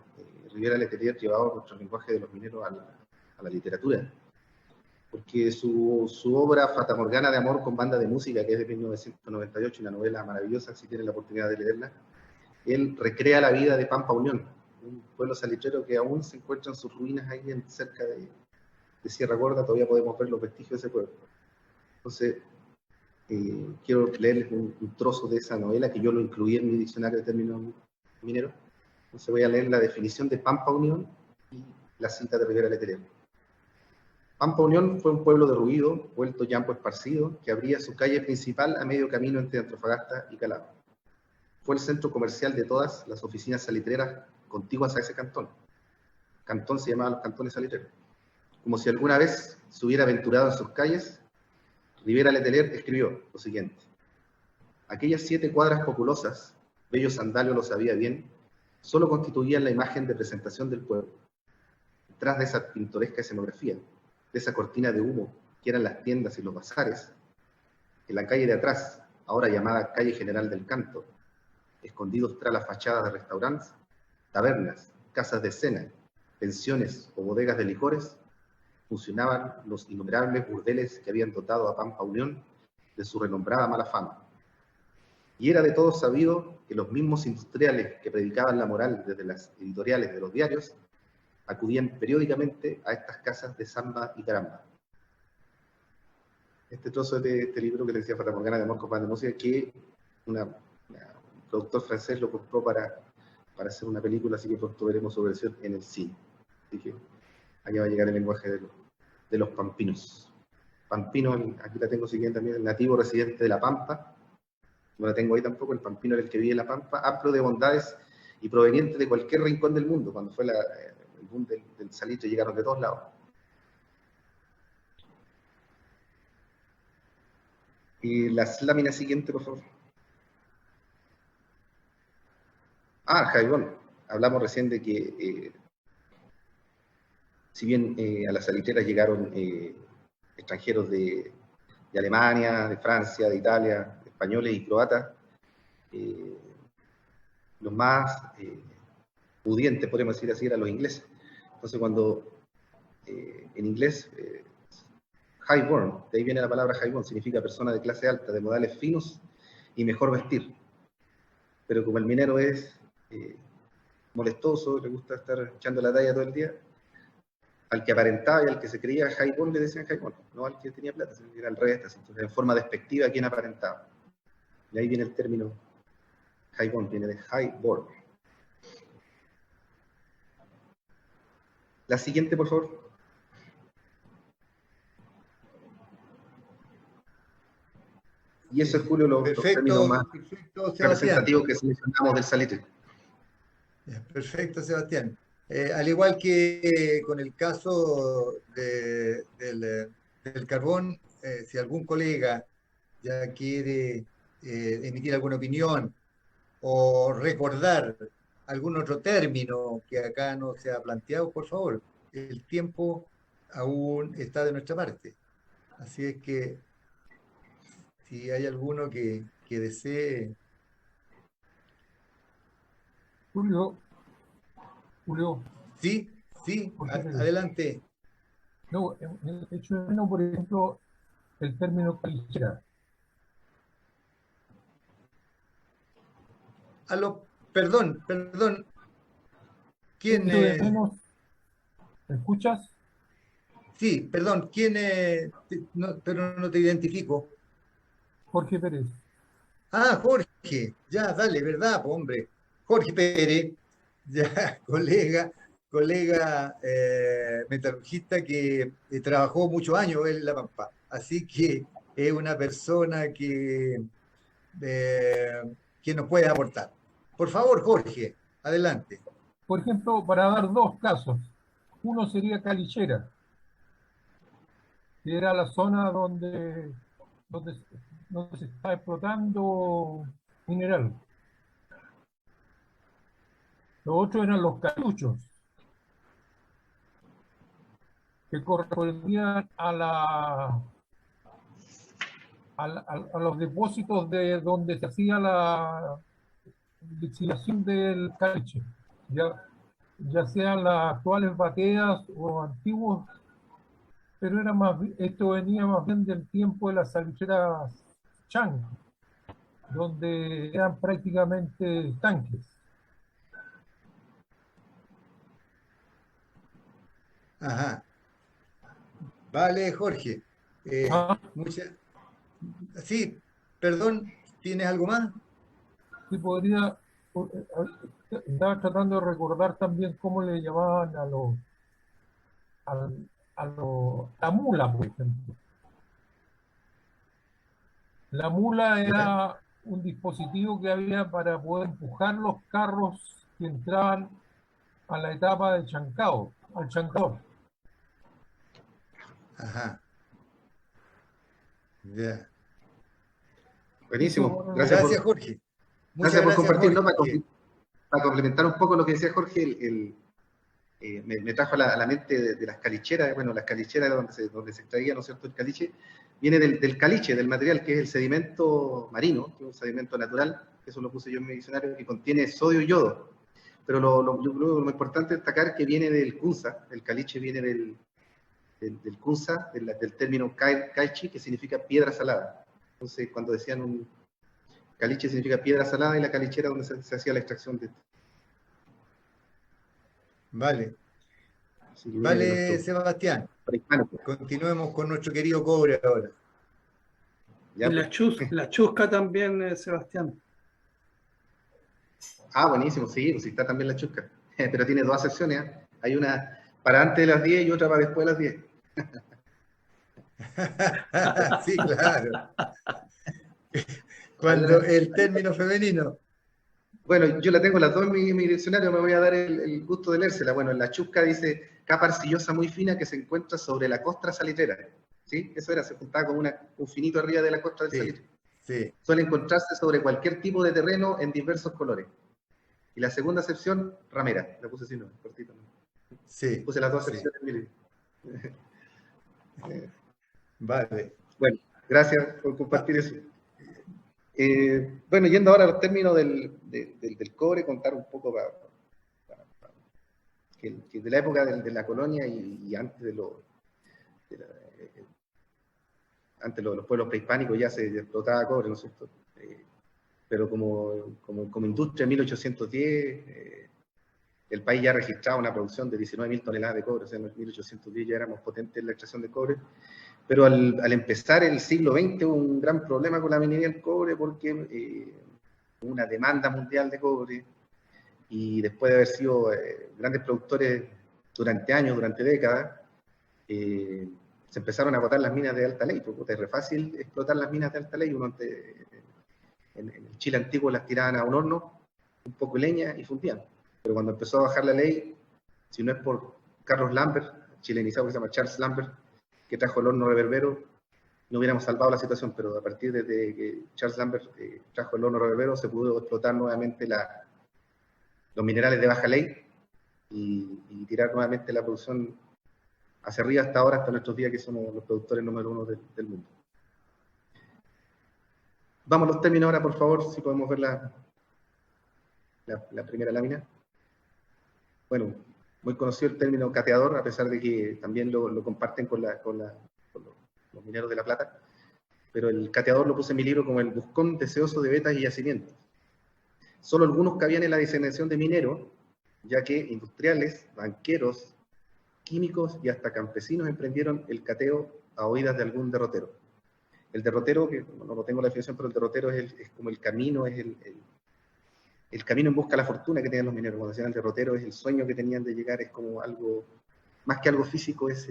Rivera Letelier llevado nuestro lenguaje de los mineros a la literatura. Porque su obra Fata Morgana de amor con banda de música, que es de 1998, una novela maravillosa, si tienen la oportunidad de leerla, él recrea la vida de Pampa Unión, un pueblo salitrero que aún se encuentra en sus ruinas ahí cerca de Sierra Gorda. Todavía podemos ver los vestigios de ese pueblo. Entonces, quiero leerles un trozo de esa novela, que yo lo incluí en mi diccionario de términos mineros. Entonces voy a leer la definición de Pampa Unión y la cita de Rivera Letelier. Pampa Unión fue un pueblo derruido, vuelto llanto esparcido, que abría su calle principal a medio camino entre Antofagasta y Calama. Fue el centro comercial de todas las oficinas salitreras contiguas a ese cantón. Cantón se llamaba los cantones salitreros. Como si alguna vez se hubiera aventurado en sus calles, Rivera Letelier escribió lo siguiente: aquellas 7 cuadras populosas, Bello Sandalio lo sabía bien, solo constituían la imagen de presentación del pueblo. Detrás de esa pintoresca escenografía, de esa cortina de humo que eran las tiendas y los bazares, en la calle de atrás, ahora llamada Calle General del Canto, escondidos tras las fachadas de restaurantes, tabernas, casas de cena, pensiones o bodegas de licores, funcionaban los innumerables burdeles que habían dotado a Pampa Unión de su renombrada mala fama. Y era de todos sabido que los mismos industriales que predicaban la moral desde las editoriales de los diarios acudían periódicamente a estas casas de samba y caramba. Este trozo de este libro que le decía Fata Morgana de amor con banda de música, que un productor francés lo compró para hacer una película, así que pronto veremos su versión en el cine. Así que allá va a llegar el lenguaje de los pampinos. Pampino, aquí la tengo siguiente también, el nativo residente de La Pampa. No la tengo ahí tampoco. El pampino era el que vive en La Pampa, amplio de bondades y proveniente de cualquier rincón del mundo. Cuando fue el boom del salitre, llegaron de todos lados. Y las láminas siguientes, por favor. Jaibón. Hablamos recién de que, si bien a las salitreras llegaron extranjeros de Alemania, de Francia, de Italia, españoles y croatas, los más pudientes, podemos decir así, eran los ingleses. Entonces, cuando en inglés, highborn, de ahí viene la palabra highborn, significa persona de clase alta, de modales finos y mejor vestir. Pero como el minero es molestoso, le gusta estar echando la talla todo el día, al que aparentaba y al que se creía highborn le decían highborn, no al que tenía plata, sino que era al revés. Entonces, en forma despectiva, ¿quién aparentaba? Y ahí viene el término highborn, viene de highborn. La siguiente, por favor. Y eso es, Julio, los términos más representativos que seleccionamos del salitre. Perfecto, Sebastián. Al igual que con el caso del carbón, si algún colega ya quiere emitir alguna opinión o recordar algún otro término que acá no se ha planteado, por favor, el tiempo aún está de nuestra parte. Así es que si hay alguno que desee... Julio, Sí, sí, ¿por qué te adelante. No, he hecho de menos, por ejemplo, el término calichera. Perdón, ¿quién? Echo de menos, ¿me escuchas? Sí, perdón, ¿quién? Pero no te identifico. Jorge Pérez. Ah, Jorge, ya, dale, ¿verdad, po, hombre? Jorge Pérez, ya, colega metalurgista que trabajó muchos años en La Pampa. Así que es una persona eh, que nos puede aportar. Por favor, Jorge, adelante. Por ejemplo, para dar dos casos. Uno sería Calichera, que era la zona donde se está explotando mineral. Lo otro eran los cartuchos, que correspondían a los depósitos de donde se hacía la lixiviación del caliche, ya sean las actuales bateas o antiguos, pero esto venía más bien del tiempo de las salicheras Chang, donde eran prácticamente tanques. Ajá. Vale, Jorge. Ah, Sí, perdón, ¿tienes algo más? sí podría, estaba tratando de recordar también cómo le llamaban la mula, por ejemplo. La mula ¿Ya? era un dispositivo que había para poder empujar los carros que entraban a la etapa de chancado, al chancador. Ajá. Ya. Buenísimo. Gracias, Jorge. Muchas Gracias por gracias, compartir, ¿no? Jorge. Para complementar un poco lo que decía Jorge, me trajo a la mente de las calicheras. Bueno, las calicheras donde se extraía, ¿no es cierto?, el caliche, viene del caliche, del material que es el sedimento marino, que es un sedimento natural, eso lo puse yo en mi diccionario, que contiene sodio y yodo. Pero lo importante es destacar que viene del kunza, el caliche viene del kunza, del término caichi, que significa piedra salada. Entonces, cuando decían caliche significa piedra salada, y la calichera donde se hacía la extracción de esto. Vale. Vale, Sebastián. Continuemos con nuestro querido cobre ahora. Ya, y la chusca también, Sebastián. Ah, buenísimo, sí, pues está también la chusca. Pero tiene dos acepciones, ¿eh? Hay una para antes de las 10 y otra para después de las 10. Sí, claro. Cuando el término femenino. Bueno, yo la tengo las dos en mi diccionario, me voy a dar el gusto de leérsela. Bueno, en la chusca dice capa arcillosa muy fina que se encuentra sobre la costra salitrera. ¿Sí? Eso era, se juntaba con un finito arriba de la costra del salitre. Sí. Suele encontrarse sobre cualquier tipo de terreno en diversos colores. Y la segunda acepción, ramera. La puse así, no, cortito. ¿No? Sí. Puse las dos acepciones, mire. Vale. Bueno, gracias por compartir eso. Bueno, yendo ahora a los términos del cobre, contar un poco que de la época de la colonia y antes de los pueblos prehispánicos ya se explotaba cobre, ¿no es cierto? Pero como industria en 1810, el país ya registraba una producción de 19.000 toneladas de cobre, o sea, en 1810 ya éramos potentes en la extracción de cobre. Pero al empezar el siglo XX hubo un gran problema con la minería del cobre porque hubo una demanda mundial de cobre, y después de haber sido grandes productores durante años, durante décadas, se empezaron a agotar las minas de alta ley, porque es re fácil explotar las minas de alta ley. En el Chile antiguo las tiraban a un horno, un poco de leña y fundían. Pero cuando empezó a bajar la ley, Si no es por Carlos Lambert, chilenizado, que se llama Charles Lambert, que trajo el horno reverbero, no hubiéramos salvado la situación, pero a partir de que Charles Lambert trajo el horno reverbero, se pudo explotar nuevamente los minerales de baja ley y tirar nuevamente la producción hacia arriba hasta ahora, hasta nuestros días, que somos los productores número 1 del mundo. Vamos a los términos ahora, por favor, si podemos ver la primera lámina. Bueno, muy conocido el término cateador, a pesar de que también lo comparten con los mineros de La Plata, pero el cateador lo puse en mi libro como el buscón deseoso de vetas y yacimientos. Solo algunos cabían en la designación de minero, ya que industriales, banqueros, químicos y hasta campesinos emprendieron el cateo a oídas de algún derrotero. El derrotero, que no lo tengo la definición, pero el derrotero es como el camino, es el camino en busca de la fortuna que tenían los mineros. Cuando decían el derrotero, es el sueño que tenían de llegar, es como algo, más que algo físico, es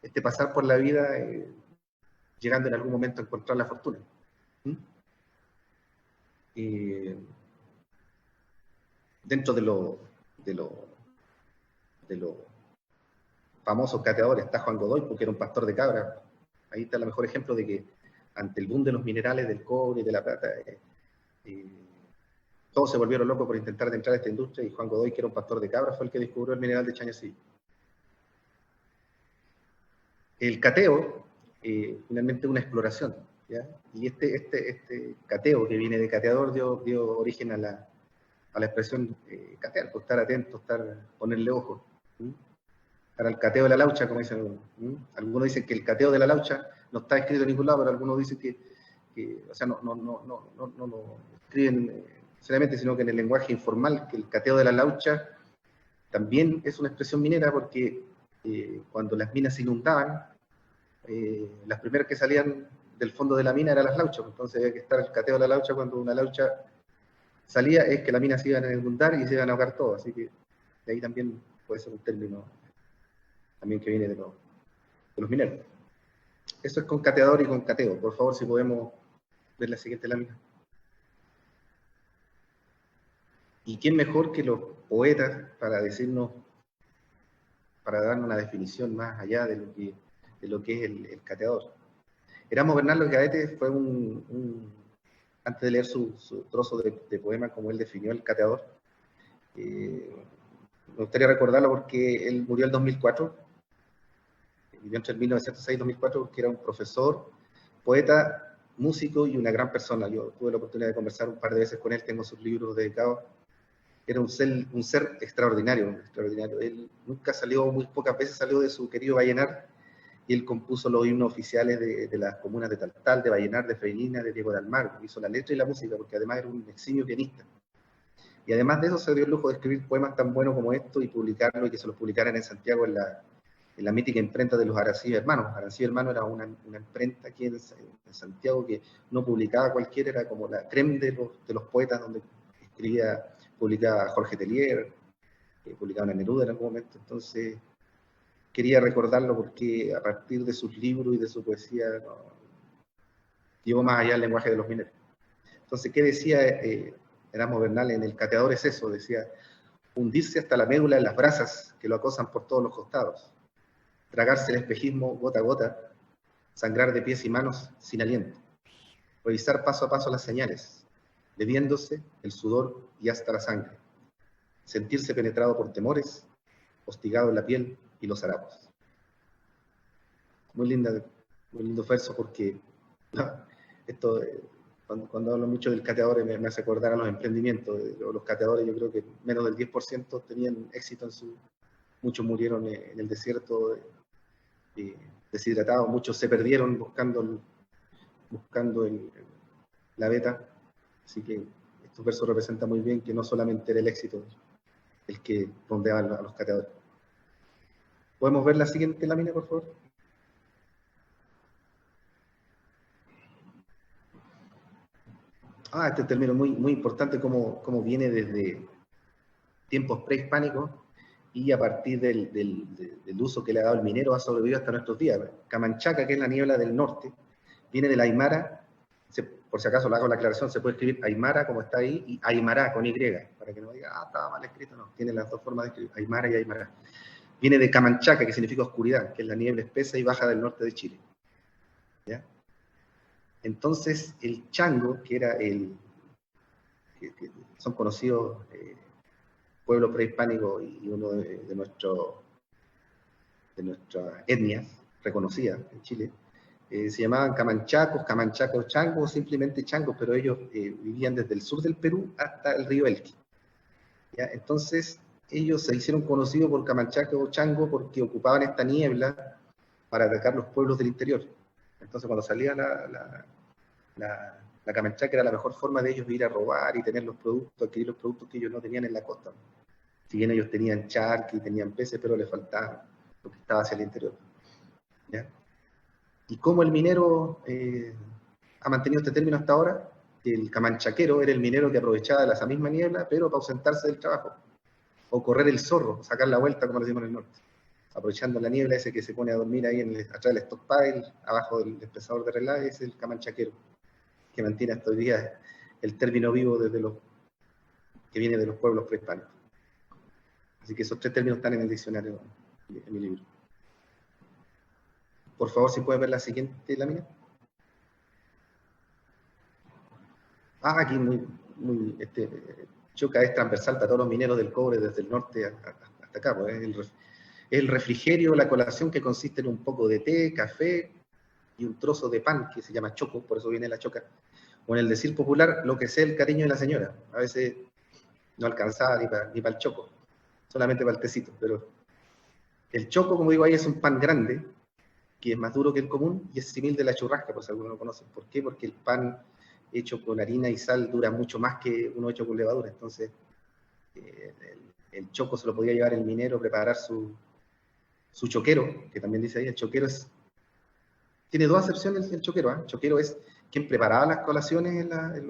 este pasar por la vida llegando en algún momento a encontrar la fortuna. Dentro de los famosos cateadores está Juan Godoy, porque era un pastor de cabra. Ahí está el mejor ejemplo de que ante el boom de los minerales, del cobre y de la plata, todos se volvieron locos por intentar de entrar a esta industria, y Juan Godoy, que era un pastor de cabra, fue el que descubrió el mineral de Chañací. El cateo, finalmente, es una exploración, ¿ya? Y este cateo, que viene de cateador, dio origen a la expresión catear, pues estar atento, ponerle ojo. Para el cateo de la laucha, como dicen algunos. Algunos dicen que el cateo de la laucha no está escrito en ningún lado, pero algunos dicen que o sea, no lo escriben seriamente, sino que en el lenguaje informal, que el cateo de la laucha también es una expresión minera, porque cuando las minas se inundaban, las primeras que salían del fondo de la mina eran las lauchas, entonces había que estar el cateo de la laucha. Cuando una laucha salía, es que la mina se iban a inundar y se iban a ahogar todo, así que de ahí también puede ser un término también que viene de los mineros. Eso es con cateador y con cateo. Por favor, si podemos ver la siguiente lámina. ¿Y quién mejor que los poetas para decirnos, para darnos una definición más allá de lo que es el cateador? Erasmo Bernardo Gaete fue antes de leer su trozo de poema, como él definió el cateador, me gustaría recordarlo porque él murió en el 2004, vivió entre el 1906 y 2004, porque era un profesor, poeta, músico y una gran persona. Yo tuve la oportunidad de conversar un par de veces con él, tengo sus libros dedicados. Era un ser extraordinario. Él nunca salió, muy pocas veces salió de su querido Vallenar, y él compuso los himnos oficiales de las comunas de Taltal, de Vallenar, de Freilina, de Diego de Almagro. Hizo la letra y la música, porque además era un eximio pianista. Y además de eso se dio el lujo de escribir poemas tan buenos como estos y publicarlos, y que se los publicaran en Santiago en la mítica imprenta de los Arancibia Hermanos. Arancibia Hermanos era una imprenta aquí en Santiago que no publicaba cualquiera, era como la creme de los poetas, donde publicaba Jorge Tellier, publicaba una Neruda en algún momento. Entonces quería recordarlo porque a partir de sus libros y de su poesía llevó más allá el lenguaje de los mineros. Entonces, ¿qué decía Erasmo Bernal en El cateador? Es eso, decía: hundirse hasta la médula en las brasas que lo acosan por todos los costados, tragarse el espejismo gota a gota, sangrar de pies y manos sin aliento, revisar paso a paso las señales, bebiéndose el sudor y hasta la sangre, sentirse penetrado por temores, hostigado en la piel y los harapos. Muy lindo verso, porque esto, cuando hablo mucho del cateador, me hace acordar a los emprendimientos. Los cateadores, yo creo que menos del 10% tenían éxito muchos murieron en el desierto, deshidratados, muchos se perdieron buscando la beta. Así que estos versos representan muy bien que no solamente era el éxito el que rondeaba a los cateadores. ¿Podemos ver la siguiente lámina, por favor? Este término muy importante, cómo viene desde tiempos prehispánicos, y a partir del uso que le ha dado el minero ha sobrevivido hasta nuestros días. Camanchaca, que es la niebla del norte, viene del aymara, por si acaso le hago la aclaración, se puede escribir Aymara como está ahí, y Aymara con Y, para que no diga, estaba mal escrito, no, tiene las dos formas de escribir, Aymara y Aymara. Viene de Camanchaca, que significa oscuridad, que es la niebla espesa y baja del norte de Chile. ¿Ya? Entonces, el chango, que era que son conocidos pueblo prehispánico y uno de nuestras etnias reconocidas en Chile, se llamaban camanchacos, changos, simplemente changos, pero ellos vivían desde el sur del Perú hasta el río Elqui. ¿Ya? Entonces, ellos se hicieron conocidos por camanchaco o chango porque ocupaban esta niebla para atacar los pueblos del interior. Entonces, cuando salía la camanchaca, era la mejor forma de ellos ir a robar y tener los productos, adquirir los productos que ellos no tenían en la costa. Si bien ellos tenían charqui, tenían peces, pero les faltaba lo que estaba hacia el interior. ¿Ya? Y como el minero ha mantenido este término hasta ahora, el camanchaquero era el minero que aprovechaba esa misma niebla, pero para ausentarse del trabajo. O correr el zorro, sacar la vuelta, como lo decimos en el norte. Aprovechando la niebla, ese que se pone a dormir ahí atrás del stockpile, abajo del despesador de relaves, es el camanchaquero, que mantiene hasta hoy día el término vivo que viene de los pueblos prehispánicos. Así que esos tres términos están en el diccionario, en mi libro. Por favor, si pueden ver la siguiente lámina. Aquí Choca es transversal para todos los mineros del cobre desde el norte hasta acá. Pues, el refrigerio, la colación que consiste en un poco de té, café y un trozo de pan que se llama choco, por eso viene la choca. O en el decir popular, lo que sea el cariño de la señora. A veces no alcanzaba ni para el choco, solamente para el tecito. Pero el choco, como digo ahí, es un pan grande, que es más duro que el común y es símil de la churrasca, por si alguno lo conoce. ¿Por qué? Porque el pan hecho con harina y sal dura mucho más que uno hecho con levadura. Entonces, el choco se lo podía llevar el minero, preparar su choquero, que también dice ahí, el choquero tiene dos acepciones el choquero. El choquero es quien preparaba las colaciones en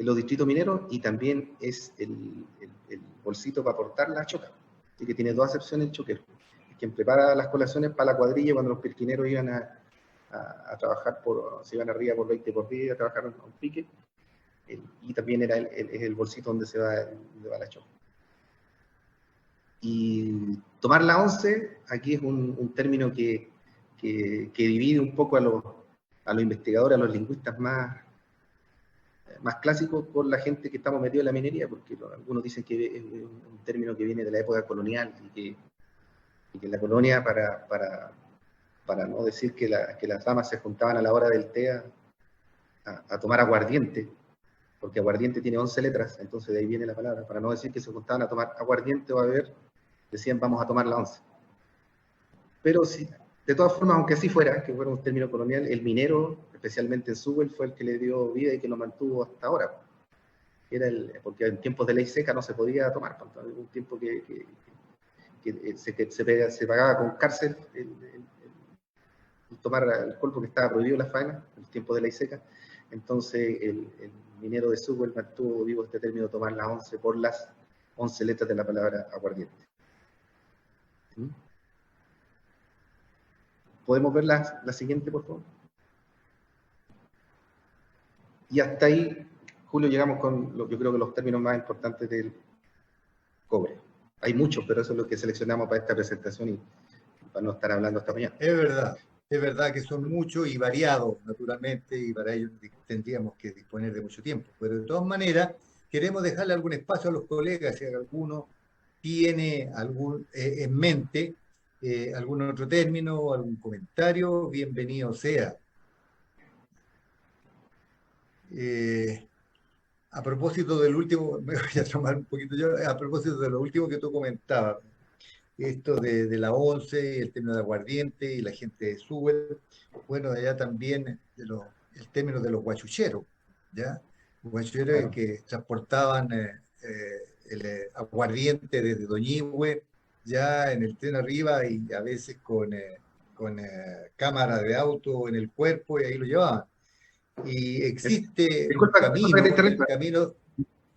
los distritos mineros y también es el bolsito para aportar la choca. Así que tiene dos acepciones el choquero. Es quien prepara las colaciones para la cuadrilla cuando los pirquineros iban a trabajar, se iban arriba por 20 por día a trabajar a un pique, y también es el bolsito donde va la choca. Y tomar la once, aquí es un término que divide un poco a los investigadores, a los lingüistas más clásicos con la gente que estamos metidos en la minería, porque algunos dicen que es un término que viene de la época colonial y que en la colonia, para no decir que las damas se juntaban a la hora del té a tomar aguardiente, porque aguardiente tiene 11 letras, entonces de ahí viene la palabra, para no decir que se juntaban a tomar aguardiente o a beber, decían vamos a tomar la once. Pero sí, de todas formas, aunque así fuera, que fuera un término colonial, el minero, especialmente en Sewell, fue el que le dio vida y que lo mantuvo hasta ahora. Porque en tiempos de ley seca no se podía tomar, un tiempo que se pagaba con cárcel el tomar alcohol porque estaba prohibido la faena, en el tiempo de ley seca. Entonces el minero de Sewell mantuvo vivo este término de tomar la once por las 11 letras de la palabra aguardiente. ¿Sí? ¿Podemos ver la siguiente, por favor? Y hasta ahí, Julio, llegamos con yo creo que los términos más importantes del cobre. Hay muchos, pero eso es lo que seleccionamos para esta presentación y para no estar hablando esta mañana. Es verdad que son muchos y variados, naturalmente, y para ello tendríamos que disponer de mucho tiempo. Pero de todas maneras, queremos dejarle algún espacio a los colegas, si alguno tiene en mente algún otro término, algún comentario, bienvenido sea. A propósito del último, me voy a tomar un poquito yo, a propósito de lo último que tú comentabas, esto de la once, el término de aguardiente y la gente de Sewell, bueno, allá también el término de los guachucheros, ¿ya? Los guachucheros que transportaban el aguardiente desde Doñihue, ya en el tren arriba y a veces con cámara de auto en el cuerpo y ahí lo llevaban. Y existe disculpa, un camino.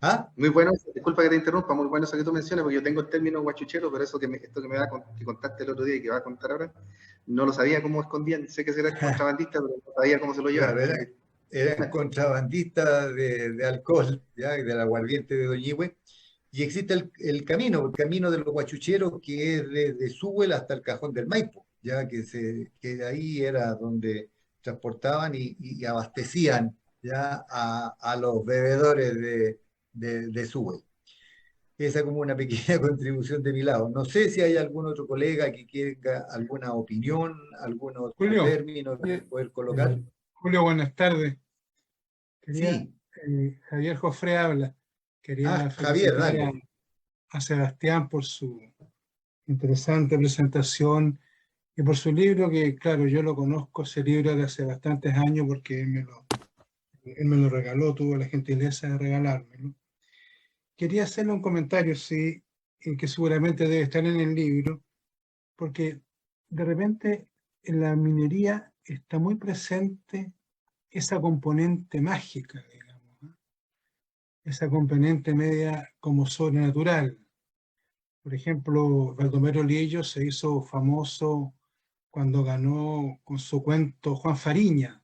¿Ah? Muy bueno, disculpa que te interrumpa, muy bueno eso que tú mencionas, porque yo tengo el término guachuchero, pero esto que que contaste el otro día y que va a contar ahora, no lo sabía cómo escondían, sé que será contrabandista, pero no sabía cómo se lo llevaban. eran contrabandistas de alcohol, ¿ya? Del aguardiente de Doñihue. Y existe el camino de los guachucheros, que es desde Suhuel hasta el Cajón del Maipo, ya que de ahí era donde transportaban y abastecían ya a los bebedores de Suhuel. Esa como una pequeña contribución de mi lado. No sé si hay algún otro colega que quiera alguna opinión, algún otro Julio, término que poder colocar. Julio, buenas tardes. Sí. Javier Jofre habla. Quería Javier, felicitar dale. a Sebastián por su interesante presentación y por su libro, que claro, yo lo conozco, ese libro de hace bastantes años, porque él me lo regaló, tuvo la gentileza de regalármelo. Quería hacerle un comentario, sí, que seguramente debe estar en el libro, porque de repente en la minería está muy presente esa componente mágica, digamos, ¿no? Esa componente media como sobrenatural. Por ejemplo, Baldomero Liello se hizo famoso cuando ganó con su cuento Juan Fariña,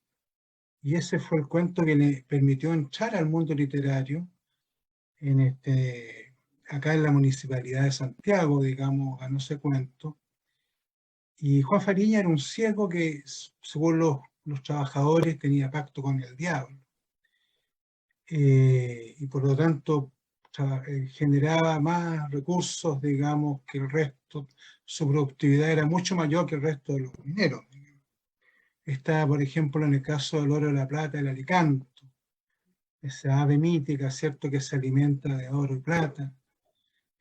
y ese fue el cuento que le permitió entrar al mundo literario acá en la Municipalidad de Santiago, digamos, ganó ese cuento. Y Juan Fariña era un ciego que, según los trabajadores, tenía pacto con el diablo. Y por lo tanto generaba más recursos, digamos, que el resto. Su productividad era mucho mayor que el resto de los mineros. Está, por ejemplo, en el caso del oro de la plata, el alicanto, esa ave mítica, ¿cierto?, que se alimenta de oro y plata.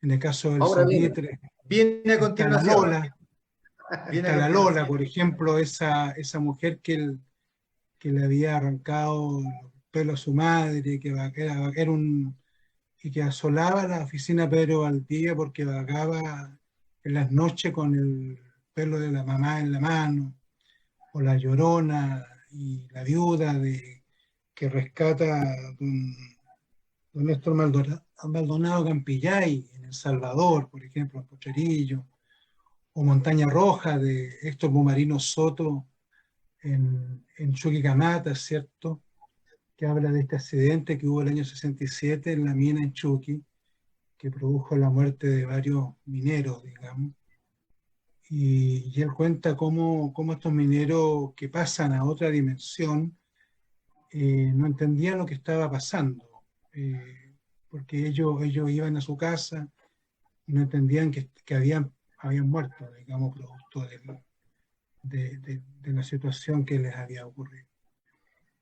En el caso del salitre, viene a está continuación. la Lola, por ejemplo, esa mujer que le había arrancado el pelo a su madre, y que asolaba la oficina Pedro Valdivia porque vagaba en las noches con el pelo de la mamá en la mano, o la Llorona y la viuda que rescata don Néstor Maldonado Campillay en El Salvador, por ejemplo, en Potrerillo, o Montaña Roja de Héctor Bumarino Soto en Chuquicamata, ¿cierto?, que habla de este accidente que hubo el año 67 en la mina en Chuqui, que produjo la muerte de varios mineros, digamos. Y él cuenta cómo estos mineros que pasan a otra dimensión no entendían lo que estaba pasando, porque ellos iban a su casa y no entendían que habían muerto, digamos, producto de la situación que les había ocurrido.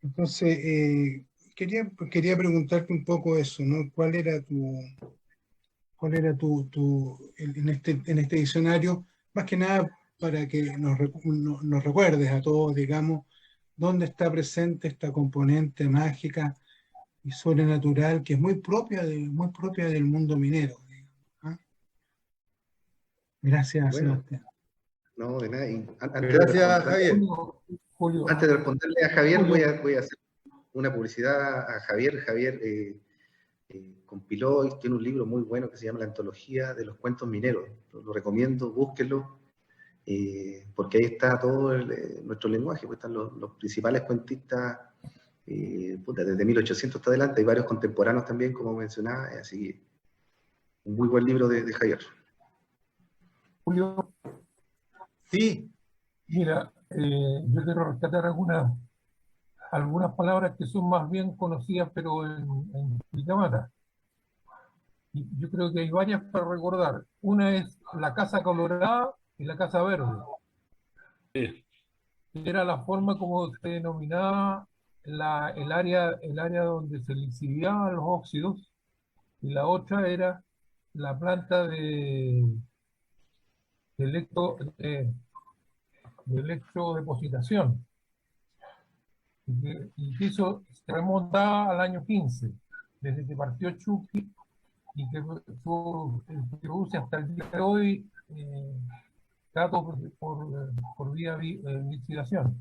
Entonces, quería preguntarte un poco eso, ¿no? ¿Cuál era en este diccionario, más que nada para que nos recuerdes a todos, digamos, dónde está presente esta componente mágica y sobrenatural que es muy propia del mundo minero, digamos, ¿ah? Gracias, Bueno, Sebastián. no, de nada. Gracias, Javier. Julio, Antes de responderle a Javier, Julio. voy a hacer una publicidad a Javier. Javier compiló y tiene un libro muy bueno que se llama La Antología de los Cuentos Mineros. Lo recomiendo, búsquenlo, porque ahí está todo nuestro lenguaje, pues están los principales cuentistas desde 1800 hasta adelante, hay varios contemporáneos también, como mencionaba, así que un muy buen libro de Javier. Julio, Sí, mira, yo quiero rescatar algunas palabras que son más bien conocidas, pero en Chuquicamata. Y yo creo que hay varias para recordar. Una es la Casa Colorada y la Casa Verde. Sí. Era la forma como se denominaba el área donde se lixiviaban los óxidos, y la otra era la planta de electrodepositación. Y que eso se remontaba al año 15, desde que partió Chuqui, y que se produce hasta el día de hoy, datos por vía lixidación.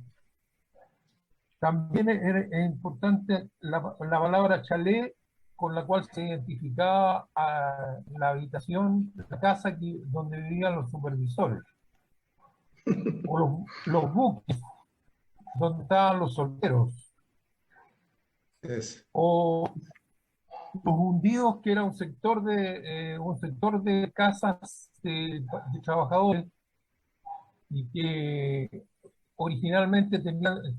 También es importante la palabra chalet, con la cual se identificaba a la habitación, la casa donde vivían los supervisores, o los buques, donde estaban los solteros. o los hundidos, que era un sector de casas de trabajadores y que originalmente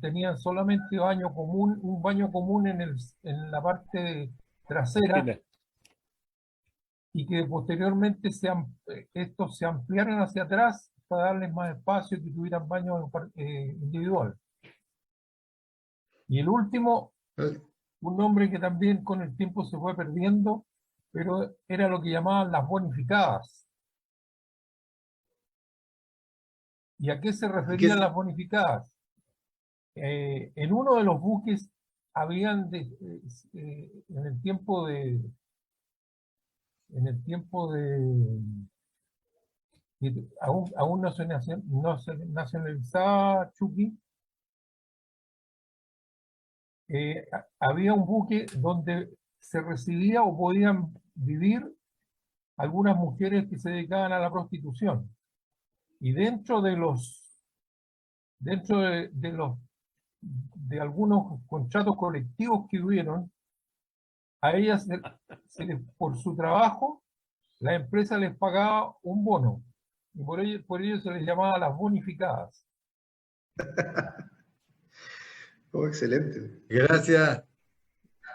tenían solamente un baño común en la parte trasera, y que posteriormente estos se ampliaron hacia atrás para darles más espacio y que tuvieran baños individuales. Y el último, un nombre que también con el tiempo se fue perdiendo, pero era lo que llamaban las bonificadas. ¿Y a qué se referían las bonificadas? En uno de los buques habían en el tiempo de aún no se nacionalizaba Chuqui, había un buque donde se recibía o podían vivir algunas mujeres que se dedicaban a la prostitución. Y dentro de algunos contratos colectivos que hubieron, a ellas por su trabajo la empresa les pagaba un bono, y por ello se les llamaba las bonificadas. Oh, excelente. Gracias.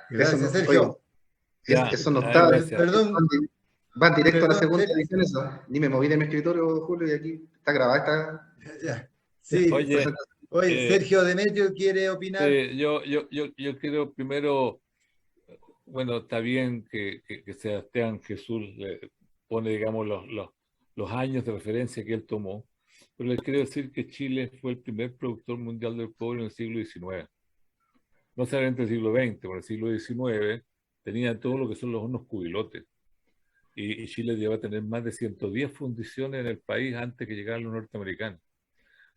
Gracias, Sergio. Eso no está. Perdón. Van directo a la segunda edición, eso. Ni me moví de mi escritorio, Julio, y aquí está grabada. Ya. Sí. Oye, Sergio Demetrio quiere opinar. Yo quiero primero, bueno, está bien que Sebastián Jesús le pone, digamos, los años de referencia que él tomó, pero les quiero decir que Chile fue el primer productor mundial del cobre en el siglo XIX. No solamente el siglo XX, pero el siglo XIX tenía todo lo que son los hornos cubilotes. Y Chile llegó a tener más de 110 fundiciones en el país antes que llegaran los norteamericanos.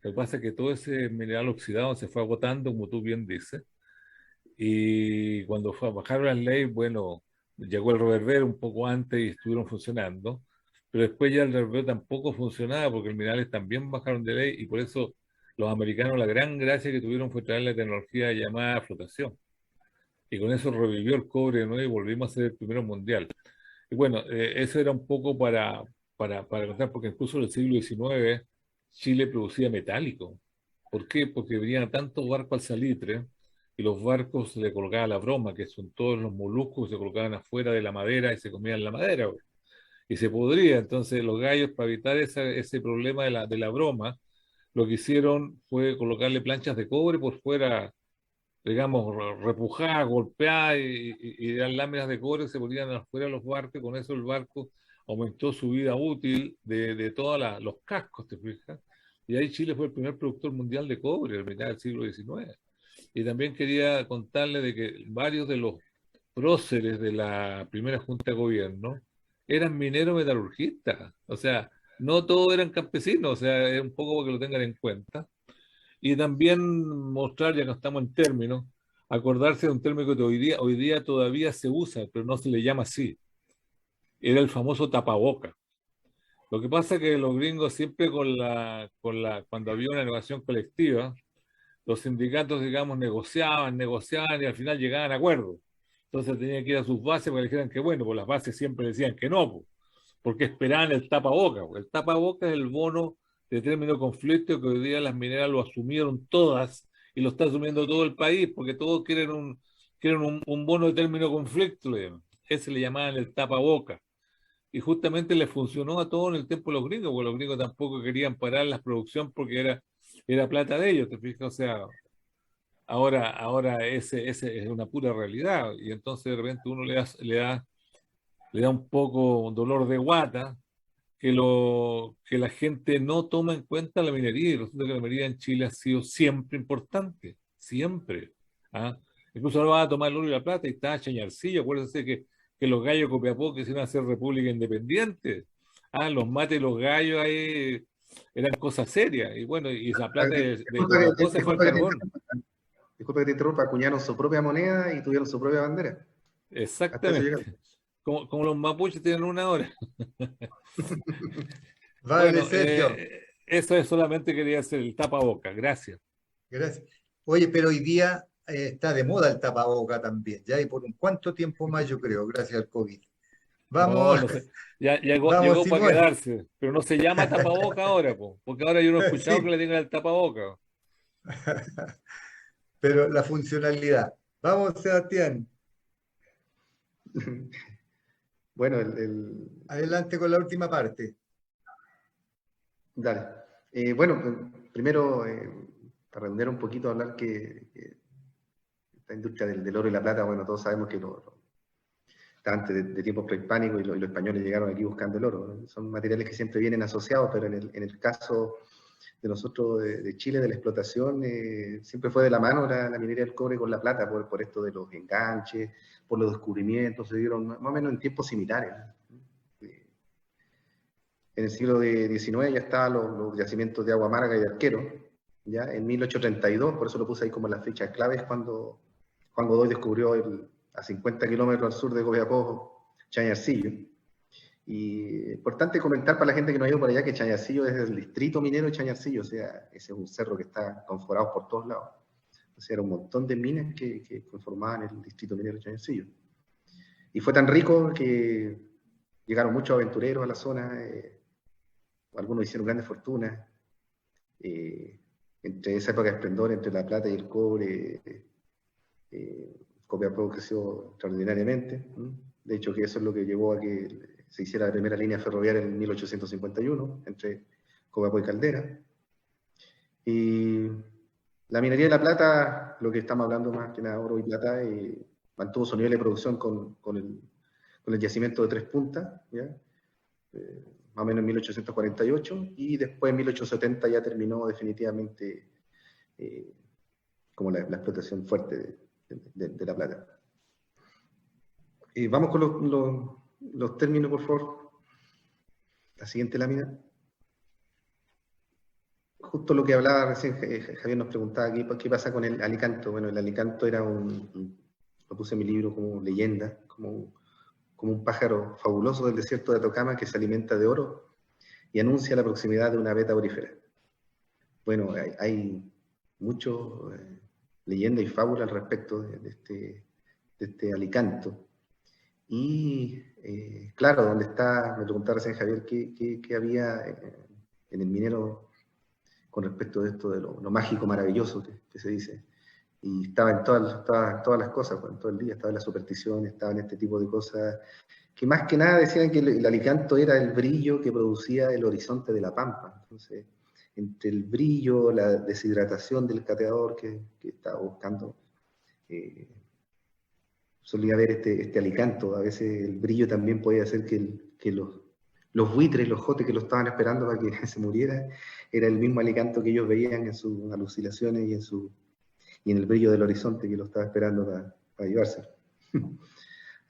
Lo que pasa es que todo ese mineral oxidado se fue agotando, como tú bien dices, y cuando bajaron las leyes, bueno, llegó el reverbero un poco antes y estuvieron funcionando, pero después ya el reverbero tampoco funcionaba porque los minerales también bajaron de ley, y por eso los americanos la gran gracia que tuvieron fue traer la tecnología llamada flotación. Y con eso revivió el cobre de nuevo y volvimos a ser el primero mundial. Y bueno, eso era un poco para contar, porque incluso en el siglo XIX Chile producía metálico. ¿Por qué? Porque venían tantos barcos al salitre y los barcos se le colocaba la broma, que son todos los moluscos que se colocaban afuera de la madera y se comían la madera, y se podría. Entonces los gallos, para evitar ese problema de la broma, lo que hicieron fue colocarle planchas de cobre por fuera, digamos, repujadas, golpeadas, y las láminas de cobre se ponían afuera de los barcos, y con eso el barco aumentó su vida útil de todos los cascos, ¿te fijas? Y ahí Chile fue el primer productor mundial de cobre a mitad del siglo XIX. Y también quería contarle de que varios de los próceres de la primera Junta de Gobierno eran mineros metalurgistas. O sea, no todos eran campesinos, o sea, es un poco para que lo tengan en cuenta. Y también mostrar, ya que estamos en términos, acordarse de un término que hoy día todavía se usa, pero no se le llama así. Era el famoso tapaboca. Lo que pasa es que los gringos siempre cuando había una negociación colectiva, los sindicatos, digamos, negociaban y al final llegaban a acuerdos. Entonces tenían que ir a sus bases para que dijeran que bueno, pues las bases siempre decían que no, porque esperaban el tapaboca. El tapaboca es el bono de término de conflicto que hoy día las mineras lo asumieron todas y lo está asumiendo todo el país, porque todos quieren un bono de término de conflicto. Ese le llamaban el tapaboca. Y justamente les funcionó a todos en el tiempo de los gringos, porque los gringos tampoco querían parar la producción porque era plata de ellos, ¿te fijas? O sea, ahora ese es una pura realidad, y entonces de repente uno le da un poco dolor de guata que la gente no toma en cuenta la minería, y resulta que la minería en Chile ha sido siempre importante, siempre. ¿Ah? Incluso ahora va a tomar el oro y la plata y está Chañarcillo, acuérdense que los gallos Copiapó quisieron hacer república independiente. Ah, los mates y los gallos ahí eran cosas serias, y bueno, y esa plata de Copiapó se fue al carbón. Disculpa que te interrumpa, acuñaron su propia moneda y tuvieron su propia bandera. Exactamente. Como los mapuches tienen una hora. Vale, bueno, Sergio. Eso es, solamente quería hacer el tapaboca. Gracias. Gracias. Oye, pero hoy día está de moda el tapaboca también, ya, y por un cuánto tiempo más, yo creo, gracias al COVID. No, Vamos, no sé. Ya vamos, llegó para Simón. quedarse, pero no se llama tapaboca ahora, po, porque ahora yo no he escuchado que Sí, le digan el tapaboca. pero la funcionalidad. Vamos, Sebastián, Bueno, adelante con la última parte. dale. Bueno, primero, para redondear un poquito, hablar que esta industria del oro y la plata, bueno, todos sabemos que está antes de tiempos prehispánicos y los españoles llegaron aquí buscando el oro, ¿no? Son materiales que siempre vienen asociados, pero en el caso de nosotros de Chile, de la explotación, siempre fue de la mano la minería del cobre con la plata, por esto de los enganches, por los descubrimientos, se dieron más o menos en tiempos similares, ¿no? En el siglo XIX ya estaban los yacimientos de Agua Amarga y de Arquero, ya en 1832, por eso lo puse ahí como las fechas claves, cuando Juan Godoy descubrió a 50 kilómetros al sur de Copiapó, Chañarcillo. Y importante comentar para la gente que no ha ido por allá que Chañarcillo es el distrito minero de Chañarcillo, o sea, ese es un cerro que está conforado por todos lados. O sea, era un montón de minas que conformaban el distrito minero de Chañarcillo. Y fue tan rico que llegaron muchos aventureros a la zona, algunos hicieron grandes fortunas. Entre esa época de esplendor, entre la plata y el cobre, Copiapó creció extraordinariamente. De hecho, que eso es lo que llevó a que se hiciera la primera línea ferroviaria en 1851 entre Copiapó y Caldera. Y la minería de la plata, lo que estamos hablando más que nada oro y plata, mantuvo su nivel de producción con el yacimiento de Tres Puntas, ¿ya? Más o menos en 1848, y después en 1870 ya terminó definitivamente como la explotación fuerte de la plata. Vamos con los términos, por favor. La siguiente lámina. Justo lo que hablaba recién, Javier nos preguntaba qué pasa con el alicanto. Bueno, el alicanto era lo puse en mi libro como leyenda, como un pájaro fabuloso del desierto de Atacama que se alimenta de oro y anuncia la proximidad de una veta aurífera. Bueno, hay mucho leyenda y fábula al respecto de este alicanto. Y claro, donde está, me preguntaba recién Javier, ¿qué había en el minero con respecto de esto de lo mágico, maravilloso que se dice? Y estaba en todas las cosas, pues, en todo el día, estaba en la superstición, estaba en este tipo de cosas, que más que nada decían que el alicanto era el brillo que producía el horizonte de la pampa. Entonces, entre el brillo, la deshidratación del cateador que estaba buscando, solía haber este alicanto. A veces el brillo también podía hacer que los buitres, los jotes que lo estaban esperando para que se muriera, era el mismo alicanto que ellos veían en sus alucinaciones y en el brillo del horizonte que lo estaba esperando para llevarse.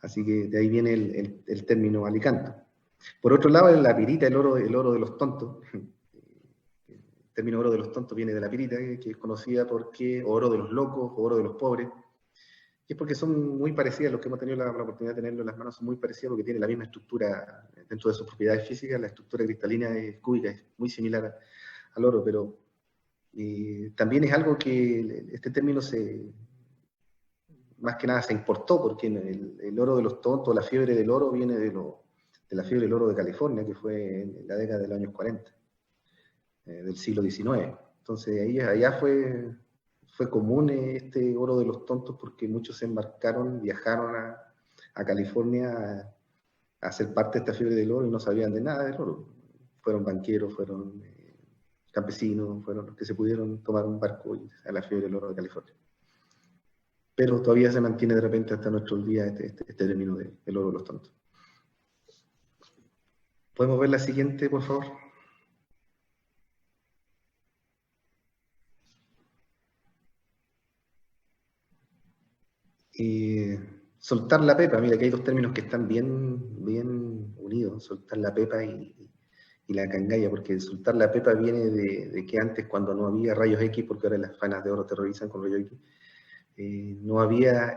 Así que de ahí viene el término alicanto. Por otro lado, la pirita, el oro de los tontos. El término oro de los tontos viene de la pirita, que es conocida porque oro de los locos, oro de los pobres. Y es porque son muy parecidas, los que hemos tenido la oportunidad de tenerlo en las manos son muy parecidas porque tienen la misma estructura dentro de sus propiedades físicas. La estructura cristalina es cúbica, es muy similar al oro, pero también es algo que este término más que nada se importó, porque el oro de los tontos, la fiebre del oro, viene de la fiebre del oro de California, que fue en la década de los años 40, del siglo XIX. Entonces allá fue común este oro de los tontos porque muchos se embarcaron, viajaron a California a ser parte de esta fiebre del oro y no sabían de nada del oro. Fueron banqueros, fueron campesinos, fueron los que se pudieron tomar un barco a la fiebre del oro de California. Pero todavía se mantiene de repente hasta nuestros días este término del oro de los tontos. ¿Podemos ver la siguiente, por favor? Soltar la pepa, mira que hay dos términos que están bien unidos, soltar la pepa y la cangalla, porque soltar la pepa viene de que antes, cuando no había rayos X, porque ahora las fanas de oro terrorizan con rayos X, no había,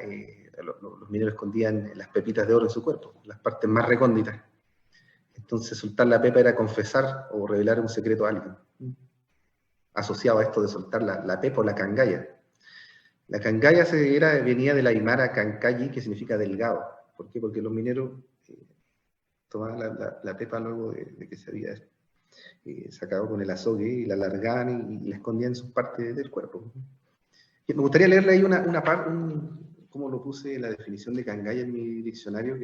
los mineros escondían las pepitas de oro en su cuerpo, las partes más recónditas. Entonces soltar la pepa era confesar o revelar un secreto a alguien, asociado a esto de soltar la pepa o la cangalla. La cangaya venía del aymara cancayi, que significa delgado. ¿Por qué? Porque los mineros tomaban la pepa luego de que se había sacado con el azogue y la alargaban y la escondían en sus partes del cuerpo. Y me gustaría leerle ahí una parte, como lo puse la definición de cangaya en mi diccionario,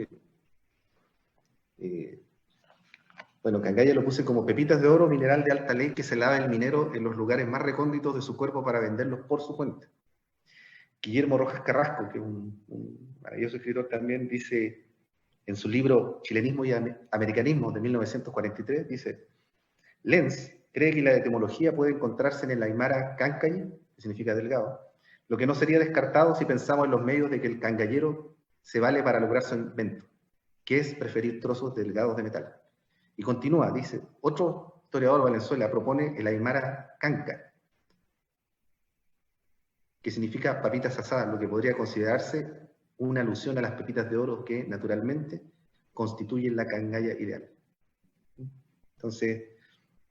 bueno, cangaya lo puse como pepitas de oro, mineral de alta ley que se lava el minero en los lugares más recónditos de su cuerpo para venderlos por su cuenta. Guillermo Rojas Carrasco, que es un maravilloso escritor también, dice en su libro Chilenismo y Americanismo de 1943, dice: Lenz cree que la etimología puede encontrarse en el aymara cancayi, que significa delgado, lo que no sería descartado si pensamos en los medios de que el cangallero se vale para lograr su invento, que es preferir trozos delgados de metal. Y continúa, dice, otro historiador Valenzuela propone el aymara canca, que significa papitas asadas, lo que podría considerarse una alusión a las pepitas de oro que, naturalmente, constituyen la cangaya ideal. Entonces,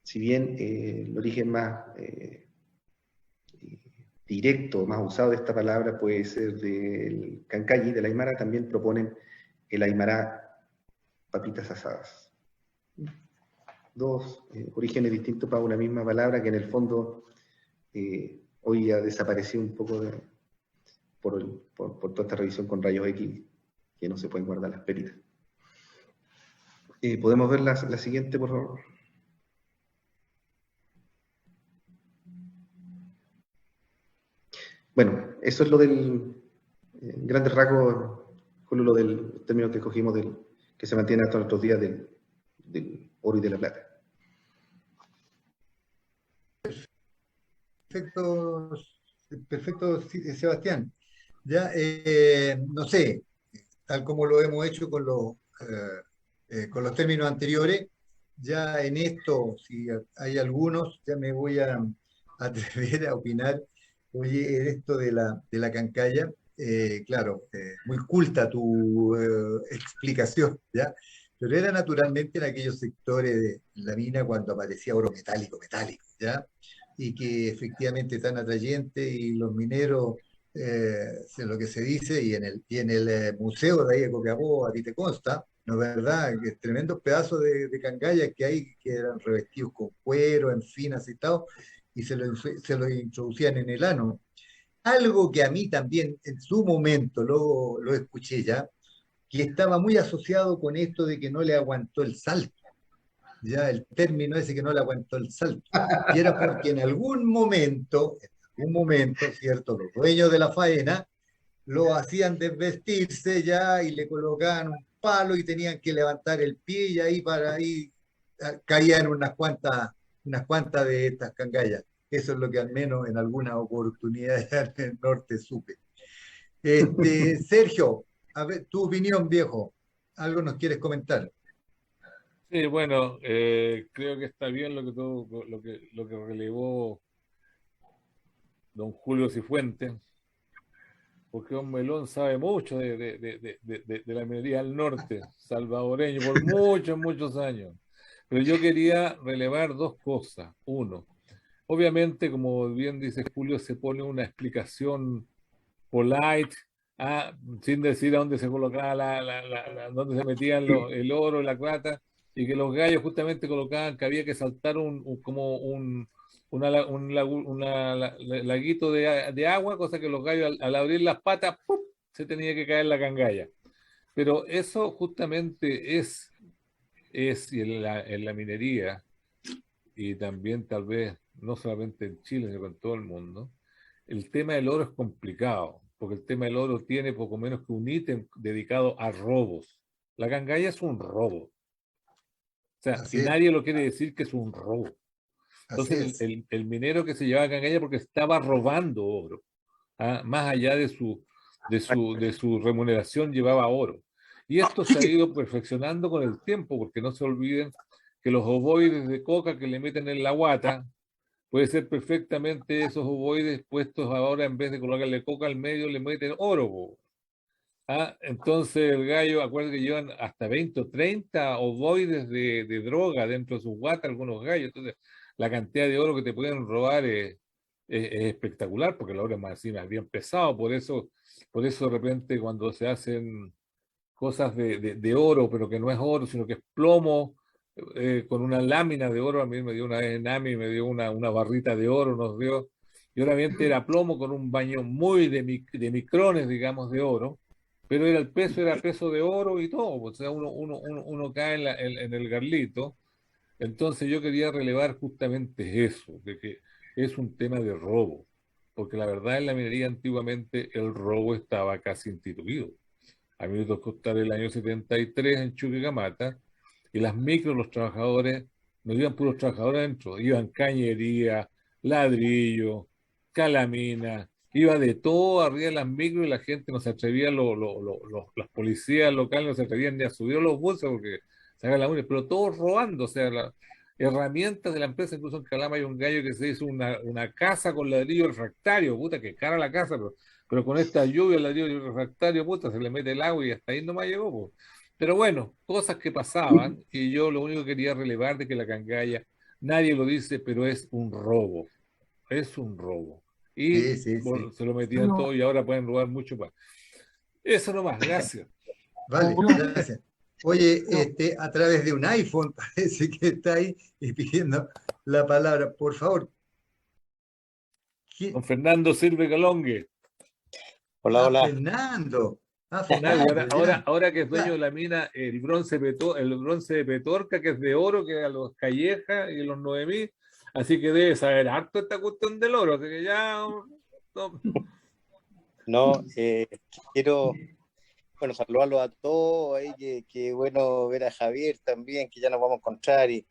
si bien el origen más directo, más usado de esta palabra puede ser del cancayi, del aymara, también proponen el aymara papitas asadas. Dos orígenes distintos para una misma palabra que en el fondo hoy ha desaparecido un poco por toda esta revisión con rayos X, que no se pueden guardar las pepitas. ¿Podemos ver la siguiente, por favor? Bueno, eso es lo del grandes rasgos, con lo del término que escogimos que se mantiene hasta nuestros días del oro y de la plata. Perfecto, Sebastián. Ya, no sé, tal como lo hemos hecho con los términos anteriores, ya en esto, si hay algunos, ya me voy a atrever a opinar. Oye, en esto de la cancaya, claro, muy culta tu explicación, ¿ya? Pero era naturalmente en aquellos sectores de la mina cuando aparecía oro metálico, ¿ya? Y que efectivamente tan atrayente, y los mineros, lo que se dice, y en el museo de ahí de Copiapó, a ti te consta, ¿no es verdad? Que tremendos pedazos de cangaya que hay, que eran revestidos con cuero, en fin, aceitados, y se lo introducían en el ano. Algo que a mí también en su momento lo escuché ya, que estaba muy asociado con esto de que no le aguantó el salto, ya el término ese que no le aguantó el salto, y era porque en algún momento, ¿cierto? Los dueños de la faena lo hacían desvestirse ya y le colocaban un palo y tenían que levantar el pie, y ahí caían unas cuantas de estas cangallas. Eso es lo que al menos en alguna oportunidad en el norte supe. Sergio, a ver, tu opinión, viejo. ¿Algo nos quieres comentar? Sí, bueno, creo que está bien lo que relevó don Julio Cifuentes, porque don Melón sabe mucho de la minería del norte salvadoreño por muchos años. Pero yo quería relevar dos cosas. Uno, obviamente, como bien dice Julio, se pone una explicación polite, sin decir a dónde se colocaba dónde se metían el oro, la plata, y que los gallos justamente colocaban que había que saltar un laguito de agua, cosa que los gallos al abrir las patas, ¡pum!, se tenía que caer la cangalla. Pero eso justamente es y en la minería, y también tal vez no solamente en Chile, sino en todo el mundo, el tema del oro es complicado, porque el tema del oro tiene poco menos que un ítem dedicado a robos. La cangalla es un robo. O sea, Así y es, nadie lo quiere decir que es un robo. así Entonces, es. el minero que se llevaba cangalla porque estaba robando oro, más allá de su remuneración, llevaba oro. Y esto se ha ido perfeccionando con el tiempo, porque no se olviden que los ovoides de coca que le meten en la guata, puede ser perfectamente esos ovoides puestos ahora, en vez de colocarle coca al medio, le meten oro. Entonces el gallo, acuérdense que llevan hasta 20 o 30 ovoides de droga dentro de sus guatas, algunos gallos. Entonces, la cantidad de oro que te pueden robar es es espectacular, porque la obra más encima es bien pesado, por eso de repente cuando se hacen cosas de oro, pero que no es oro, sino que es plomo, con una lámina de oro. A mí me dio una vez Nami, me dio una barrita de oro, nos dio, y obviamente era plomo con un baño muy de micrones, digamos, de oro, pero era peso de oro y todo, o sea, uno cae en el garlito. Entonces yo quería relevar justamente eso, de que es un tema de robo, porque la verdad en la minería antiguamente el robo estaba casi instituido. A mí me tocó estar el año 73 en Chuquicamata, y las micros, los trabajadores, no iban puros trabajadores adentro, iban cañería, ladrillo, calamina, iba de todo arriba de las micros, y la gente no se atrevía, las policías locales no se atrevían ni a subir a los buses porque sacaban la mugre, pero todos robando, o sea, las herramientas de la empresa. Incluso en Calama hay un gallo que se hizo una casa con ladrillo refractario, puta, que cara la casa, pero con esta lluvia, el ladrillo refractario, puta, se le mete el agua y hasta ahí nomás llegó, pues. Pero bueno, cosas que pasaban, y yo lo único que quería relevar de que la Cangaya, nadie lo dice, pero es un robo. Y Sí, sí, bueno, sí. se lo metían Julio, todo y ahora pueden robar mucho más. Eso nomás, gracias. Vale, Julio, gracias. Oye, Julio, a través de un iPhone parece que está ahí y pidiendo la palabra. Por favor. Don Fernando Silve Calongue. Hola, hola. Fernando. Fernando, y Fernando, ya. ahora que es dueño de Ya. la mina, el bronce de Petorca, que es de oro, que a los Callejas y los 9000, así que debe saber harto esta cuestión del oro, que ya no. No, quiero, bueno, saludarlos a todos ahí, que bueno ver a Javier también, que ya nos vamos a encontrar, y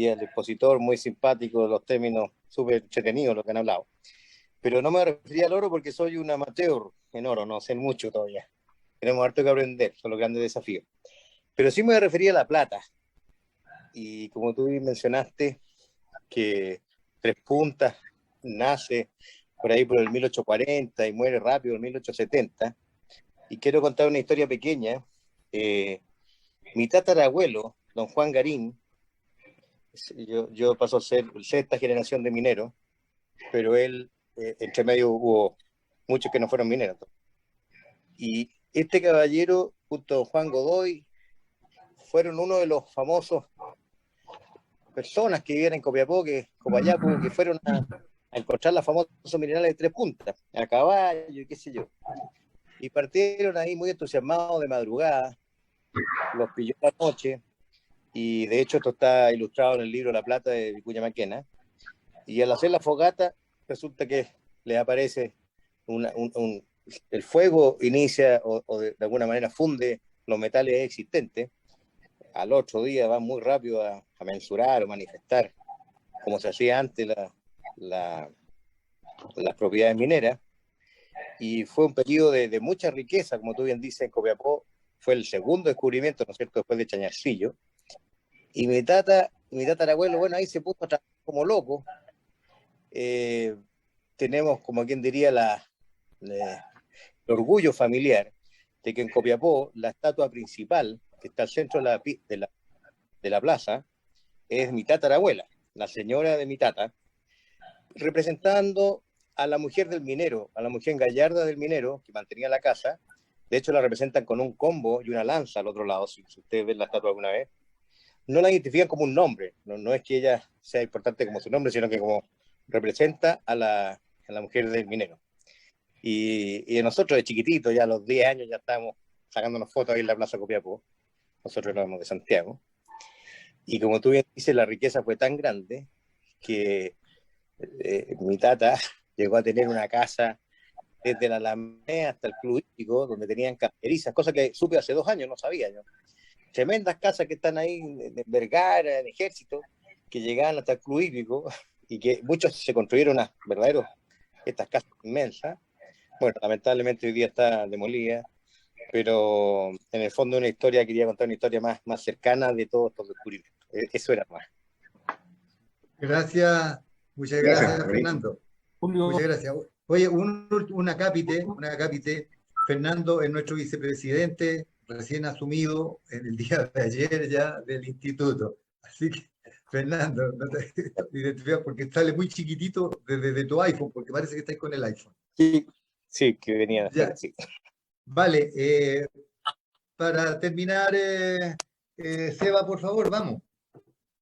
al expositor, muy simpático, los términos súper entretenidos los que han hablado. Pero no me refería al oro porque soy un amateur en oro, no sé mucho todavía. Tenemos harto que aprender, son los grandes desafíos. Pero sí me refería a la plata. Y como tú mencionaste, que Tres Puntas nace por ahí por el 1840 y muere rápido en 1870. Y quiero contar una historia pequeña. Mi tatarabuelo, don Juan Garín, yo paso a ser sexta generación de mineros, pero él, entre medio hubo muchos que no fueron mineros. Y este caballero, junto a don Juan Godoy, fueron uno de los famosos personas que vivían en Copiapó, Copayapo, que fueron a encontrar los famosos minerales de Tres Puntas, a caballo y qué sé yo. Y partieron ahí muy entusiasmados de madrugada, los pilló la noche, y de hecho esto está ilustrado en el libro La Plata de Vicuña Maquena, y al hacer la fogata resulta que les aparece el fuego inicia o de alguna manera funde los metales existentes. Al otro día van muy rápido a mensurar o manifestar, como se hacía antes las propiedades mineras, y fue un periodo de mucha riqueza, como tú bien dices, en Copiapó fue el segundo descubrimiento, ¿no es cierto?, después de Chañarcillo, y mi tatarabuelo, bueno, ahí se puso a trabajar como loco. Tenemos, como quien diría, el orgullo familiar de que en Copiapó la estatua principal, que está al centro de la plaza, es mi tatarabuela, la señora de mi tata, representando a la mujer del minero, a la mujer gallarda del minero, que mantenía la casa. De hecho, la representan con un combo y una lanza al otro lado, si ustedes ven la estatua alguna vez. No la identifican como un nombre, no es que ella sea importante como su nombre, sino que como representa a la mujer del minero. Y nosotros de chiquititos, ya a los 10 años, ya estábamos sacándonos fotos ahí en la Plaza Copiapó. Nosotros éramos de Santiago. Y como tú bien dices, la riqueza fue tan grande que mi tata llegó a tener una casa desde la Alameda hasta el Club Hípico, donde tenían cacerizas, cosa que supe hace 2 años, no sabía yo. Tremendas casas que están ahí en Vergara, en Ejército, que llegaban hasta el Club Hípico, y que muchos se construyeron estas casas inmensas. Bueno, lamentablemente hoy día está demolida, pero en el fondo quería contar una historia más cercana de todos estos descubrimientos. Eso era más. Gracias, muchas gracias, Fernando. Julio, Muchas gracias. Oye, un acápite, Fernando es nuestro vicepresidente, recién asumido en el día de ayer ya del instituto. Así que Fernando, no te identificas porque sale muy chiquitito desde tu iPhone, porque parece que estás con el iPhone. Sí, sí, que venía de Ya, afuera, sí. vale. Para terminar, Seba, por favor, vamos.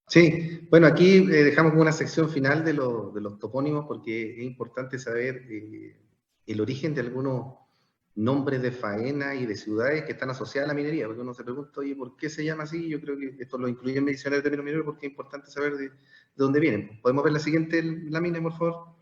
Sí, bueno, aquí dejamos una sección final de los topónimos porque es importante saber el origen de algunos nombres de faena y de ciudades que están asociadas a la minería, porque uno se pregunta, oye, ¿por qué se llama así? Yo creo que esto lo incluye en mi diccionario de términos mineros porque es importante saber de dónde vienen. ¿Podemos ver la siguiente lámina, por favor?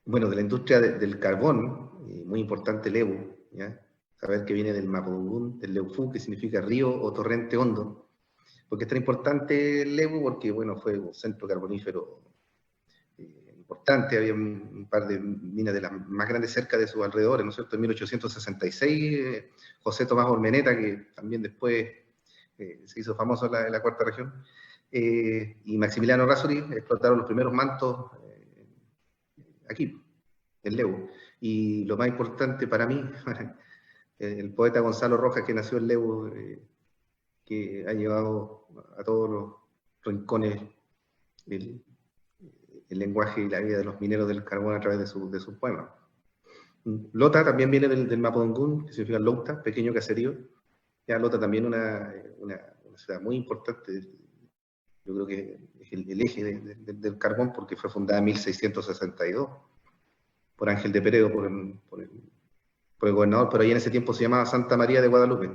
Bueno, de la industria del carbón, muy importante el Evo, ¿ya? Saber que viene del Mapudungún, del Leufu, que significa río o torrente hondo. ¿Por qué es tan importante el Evo? Porque, bueno, fue un centro carbonífero importante, había un par de minas de las más grandes cerca de sus alrededores, ¿no es cierto? En 1866, José Tomás Ormeneta, que también después se hizo famoso en la cuarta región, y Maximiliano Razzoli explotaron los primeros mantos aquí, en Leu. Y lo más importante para mí, el poeta Gonzalo Rojas, que nació en Leu, que ha llevado a todos los rincones el lenguaje y la vida de los mineros del carbón a través de sus poemas. Lota también viene del Mapudungún, que significa Lota, pequeño caserío. Ya Lota también una ciudad muy importante, yo creo que es el eje del carbón, porque fue fundada en 1662 por Ángel de Peredo, por el gobernador, pero ahí en ese tiempo se llamaba Santa María de Guadalupe.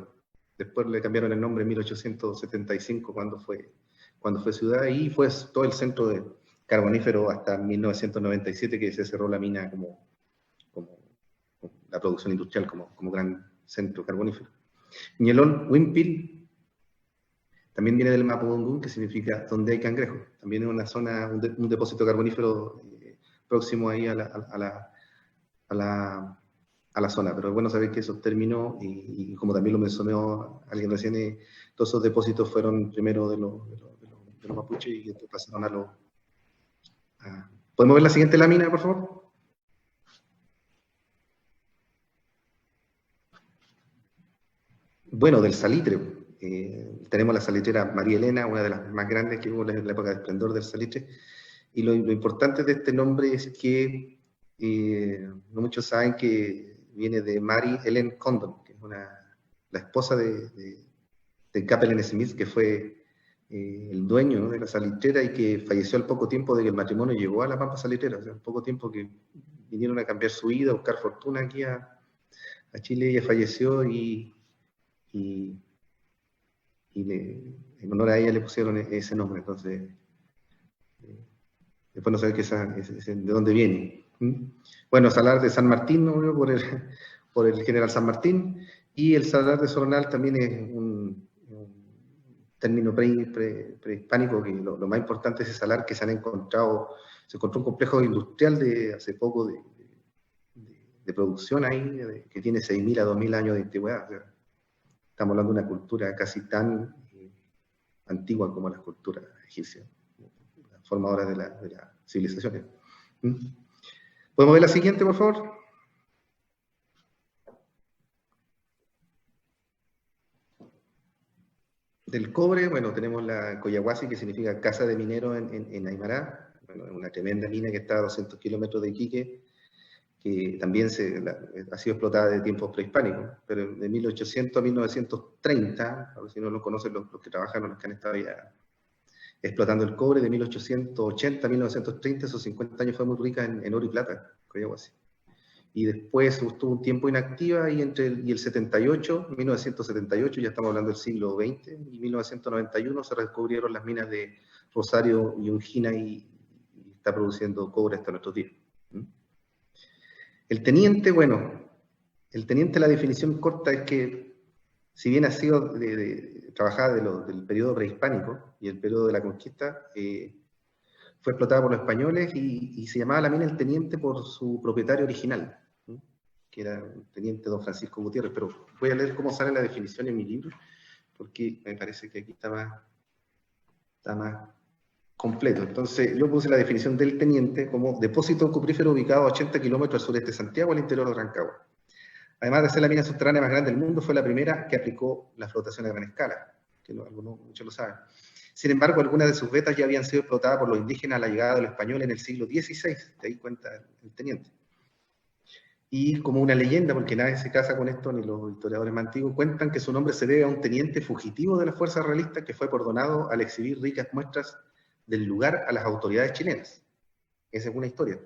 Después le cambiaron el nombre en 1875 cuando fue ciudad, y fue todo el centro de carbonífero hasta 1997 que se cerró la mina como la producción industrial como gran centro carbonífero. Ñelol Wimpil también viene del Mapudungún, que significa donde hay cangrejo. También es una zona, un depósito carbonífero próximo ahí a la zona, pero es bueno saber que eso terminó y como también lo mencionó alguien recién, todos esos depósitos fueron primero de los mapuches y después pasaron a los... ¿Podemos ver la siguiente lámina, por favor? Bueno, del salitre. Tenemos la salitrera María Elena, una de las más grandes que hubo en la época de esplendor del salitre. Y lo importante de este nombre es que no muchos saben que viene de Mary Ellen Condon, que es la esposa de Capellan Smith, que fue el dueño, ¿no?, de la salitrera y que falleció al poco tiempo de que el matrimonio llegó a la Pampa Salitrera. O sea, al poco tiempo que vinieron a cambiar su vida, a buscar fortuna aquí a Chile, ella falleció y en honor a ella le pusieron ese nombre. Entonces, después no saber de dónde viene. Bueno, Salar de San Martín, ¿no?, por el general San Martín, y el Salar de Soronal también es un término prehispánico, que lo más importante es ese salar que se encontró un complejo industrial de hace poco de producción ahí, que tiene 6.000 a 2.000 años de antigüedad. O sea, estamos hablando de una cultura casi tan antigua como las culturas egipcias, formadoras de las civilizaciones. ¿Podemos ver la siguiente, por favor? Del cobre, bueno, tenemos la Coyahuasi, que significa casa de minero en Aymara. Bueno, es una tremenda mina que está a 200 kilómetros de Iquique, que también ha sido explotada de tiempos prehispánicos, pero de 1800 a 1930, a ver si no lo conocen los que trabajan, los que han estado ya explotando el cobre, de 1880 a 1930, esos 50 años fue muy rica en oro y plata, Coyahuasi. Y después estuvo un tiempo inactiva y entre el 78, 1978, ya estamos hablando del siglo XX, y 1991 se descubrieron las minas de Rosario y Ungina y está produciendo cobre hasta nuestros días. El teniente, bueno, la definición corta es que, si bien ha sido trabajada del periodo prehispánico y el periodo de la conquista, fue explotada por los españoles y se llamaba la mina El Teniente por su propietario original, que era el teniente don Francisco Gutiérrez, pero voy a leer cómo sale la definición en mi libro, porque me parece que aquí está más completo. Entonces, yo puse la definición del teniente como depósito cuprífero ubicado a 80 kilómetros al sureste de Santiago, al interior de Rancagua. Además de ser la mina subterránea más grande del mundo, fue la primera que aplicó la flotación a gran escala, que algunos muchos lo saben. Sin embargo, algunas de sus vetas ya habían sido explotadas por los indígenas a la llegada de los españoles en el siglo XVI, de ahí cuenta el teniente. Y como una leyenda, porque nadie se casa con esto, ni los historiadores más antiguos, cuentan que su nombre se debe a un teniente fugitivo de las fuerzas realistas que fue perdonado al exhibir ricas muestras del lugar a las autoridades chilenas. Esa es una historia.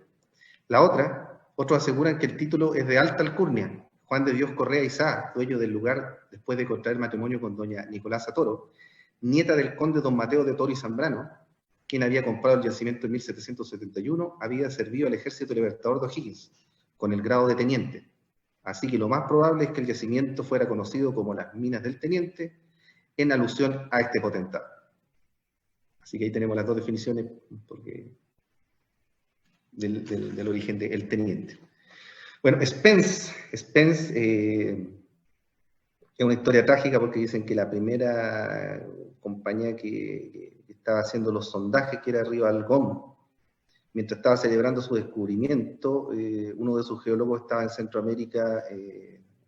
La otra, otros aseguran que el título es de alta alcurnia. Juan de Dios Correa Izá, dueño del lugar después de contraer matrimonio con doña Nicolasa Toro, nieta del conde don Mateo de Toro y Zambrano, quien había comprado el yacimiento en 1771, había servido al ejército libertador de O'Higgins, con el grado de teniente. Así que lo más probable es que el yacimiento fuera conocido como las Minas del Teniente, en alusión a este potentado. Así que ahí tenemos las dos definiciones del origen del teniente. Bueno, Spence es una historia trágica porque dicen que la primera compañía que estaba haciendo los sondajes, que era Rival Gom, mientras estaba celebrando su descubrimiento, uno de sus geólogos estaba en Centroamérica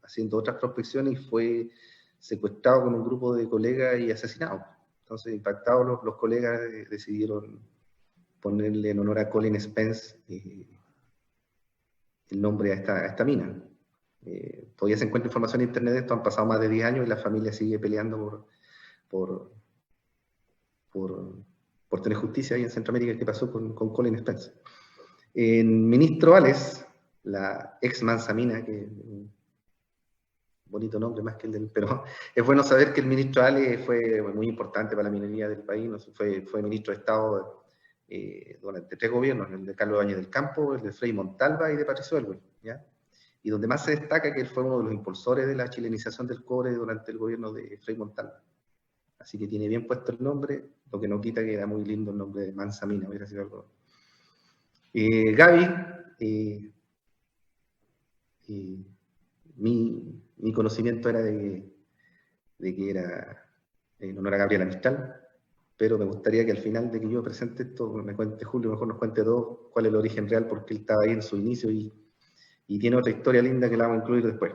haciendo otras prospecciones y fue secuestrado con un grupo de colegas y asesinado. Entonces, impactados los colegas, decidieron ponerle en honor a Colin Spence el nombre a esta mina. Todavía se encuentra información en internet de esto, han pasado más de 10 años y la familia sigue peleando por tener justicia ahí en Centroamérica. ¿Qué pasó con Colin Spence? En Ministro Ales, la ex Mansa Mina, que bonito nombre más que el del, pero es bueno saber que el ministro Ales fue muy importante para la minería del país, ¿no? Fue ministro de Estado durante 3 gobiernos, el de Carlos Ibáñez del Campo, el de Frei Montalva y de Patricio Elwell, ¿ya? Y donde más se destaca que él fue uno de los impulsores de la chilenización del cobre durante el gobierno de Frei Montalva. Así que tiene bien puesto el nombre, lo que no quita que era muy lindo el nombre de Mansa Mina, hubiera sido algo. Gaby, mi conocimiento era de que era en honor a Gabriela Mistral, pero me gustaría que al final de que yo presente esto, me cuente Julio, mejor nos cuente todo cuál es el origen real, porque él estaba ahí en su inicio y tiene otra historia linda que la vamos a incluir después.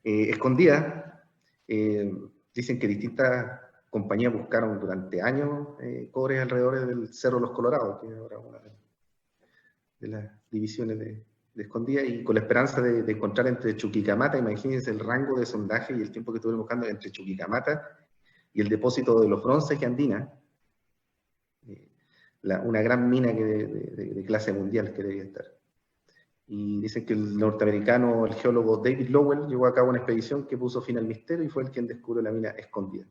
Escondida, dicen que distintas compañías buscaron durante años cobre alrededor del Cerro Los Colorados, que es ahora una de las divisiones de Escondida, y con la esperanza de encontrar entre Chuquicamata, imagínense el rango de sondaje y el tiempo que estuvieron buscando entre Chuquicamata y el depósito de los bronces y Andina, una gran mina de clase mundial que debía estar. Y dicen que el norteamericano, el geólogo David Lowell, llevó a cabo una expedición que puso fin al misterio y fue el quien descubrió la mina Escondida.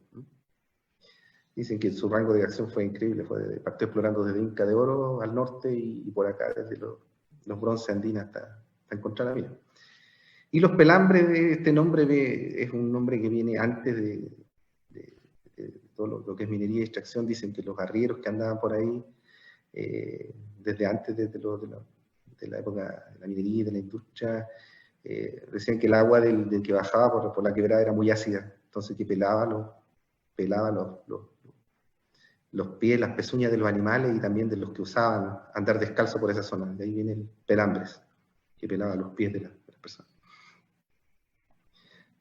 Dicen que su rango de acción fue increíble, partió explorando desde Inca de Oro al norte y por acá, desde los bronces andinas hasta encontrar la mina. Y los pelambres de este nombre es un nombre que viene antes de todo lo que es minería y extracción. Dicen que los arrieros que andaban por ahí, desde antes de la época de la minería y de la industria, decían que el agua del que bajaba por la quebrada era muy ácida, entonces que pelaba los pies, las pezuñas de los animales y también de los que usaban andar descalzo por esa zona. De ahí viene el pelambres, que pelaba los pies de las personas.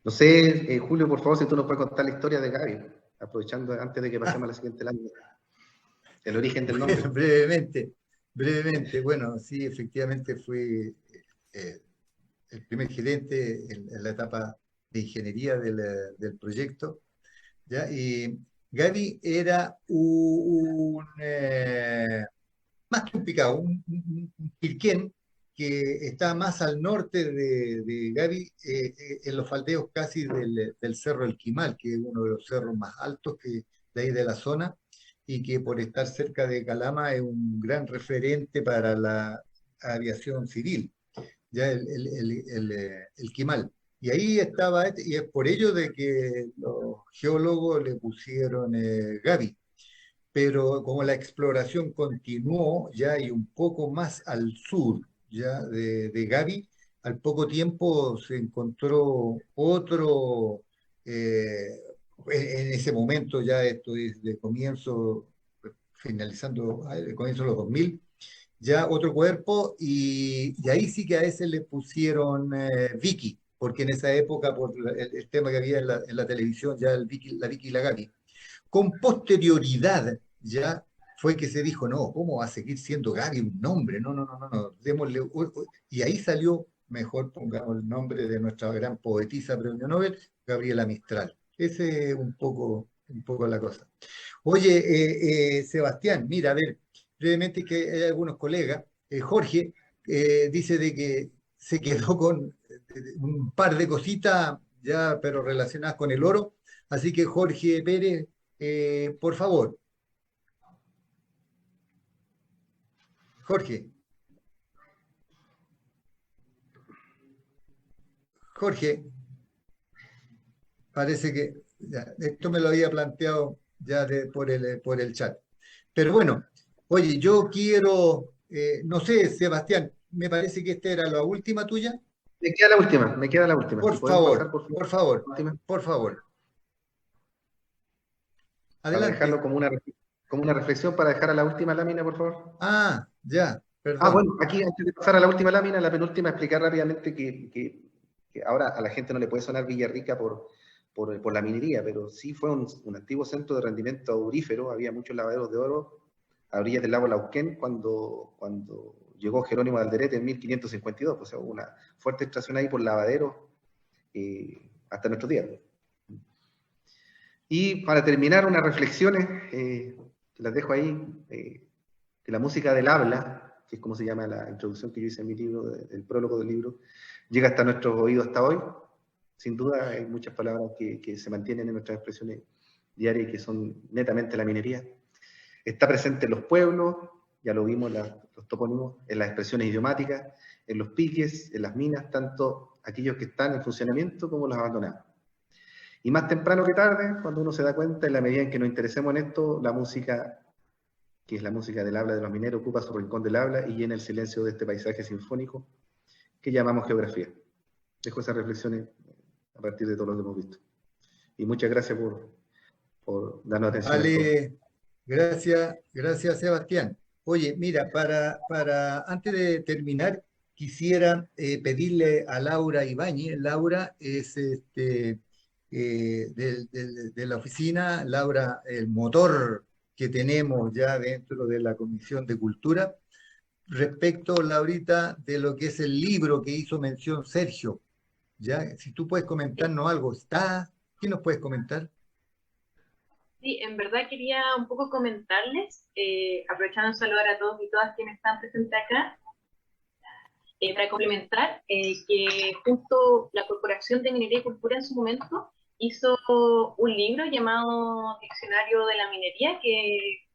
No sé, Julio, por favor, si tú nos puedes contar la historia de Gaby, aprovechando antes de que pasemos a la siguiente lámina. El origen del nombre. Brevemente. Bueno, sí, efectivamente fue el primer gerente en la etapa de ingeniería del proyecto, ¿ya? Y Gaby era más que un picado, un pirquén que está más al norte de Gaby, en los faldeos casi del Cerro El Quimal, que es uno de los cerros más altos de ahí de la zona, y que por estar cerca de Calama es un gran referente para la aviación civil, ya el Quimal. Y ahí estaba, y es por ello de que los geólogos le pusieron Gaby. Pero como la exploración continuó ya y un poco más al sur ya de Gaby, al poco tiempo se encontró otro, en ese momento ya esto es de comienzo, finalizando el comienzo de los 2000, ya otro cuerpo y ahí sí que a ese le pusieron Vicky, porque en esa época, por el tema que había en la televisión, ya la Vicky y la Gaby. Con posterioridad, ya fue que se dijo, no, ¿cómo va a seguir siendo Gaby un nombre? No, no, no, no, no, démosle. Y ahí salió, mejor pongamos el nombre de nuestra gran poetisa premio Nobel, Gabriela Mistral. Ese es un poco la cosa. Oye, Sebastián, mira, a ver, brevemente que hay algunos colegas. Jorge dice de que se quedó con un par de cositas ya, pero relacionadas con el oro. Así que Jorge Pérez, por favor. Jorge. Jorge, parece que ya, esto me lo había planteado ya por el chat. Pero bueno, oye, yo quiero, no sé, Sebastián, me parece que esta era la última tuya. Me queda la última, me queda la última. Por Si podemos favor, pasar, por favor, última, por favor. para Adelante. dejarlo como una reflexión, para dejar a la última lámina, por favor. Ah, ya, perdón. Bueno, aquí antes de pasar a la última lámina, la penúltima, explicar rápidamente que ahora a la gente no le puede sonar Villarrica por la minería, pero sí fue un antiguo centro de rendimiento aurífero, había muchos lavaderos de oro a orillas del lago Lauquén cuando llegó Jerónimo de Alderete en 1552, o sea, hubo una fuerte extracción ahí por lavaderos hasta nuestros días. Y para terminar, unas reflexiones, las dejo ahí, que la música del habla, que es como se llama la introducción que yo hice en mi libro, el prólogo del libro, llega hasta nuestros oídos hasta hoy. Sin duda hay muchas palabras que se mantienen en nuestras expresiones diarias y que son netamente la minería. Está presente en los pueblos, ya lo vimos, los topónimos, en las expresiones idiomáticas, en los piques, en las minas, tanto aquellos que están en funcionamiento como los abandonados. Y más temprano que tarde, cuando uno se da cuenta, en la medida en que nos interesemos en esto, la música, que es la música del habla de los mineros, ocupa su rincón del habla y llena el silencio de este paisaje sinfónico que llamamos geografía. Dejo esas reflexiones a partir de todo lo que hemos visto. Y muchas gracias por darnos atención. Vale, gracias Sebastián. Oye, mira, antes de terminar, quisiera pedirle a Laura Ibáñez. Laura es de la oficina, Laura, el motor que tenemos ya dentro de la Comisión de Cultura, respecto, Laurita, de lo que es el libro que hizo mención Sergio. ¿Ya? Si tú puedes comentarnos algo, ¿qué nos puedes comentar? Sí, en verdad quería un poco comentarles, aprovechando de saludar a todos y todas quienes están presentes acá, para complementar que junto la Corporación de Minería y Cultura en su momento hizo un libro llamado Diccionario de la Minería, que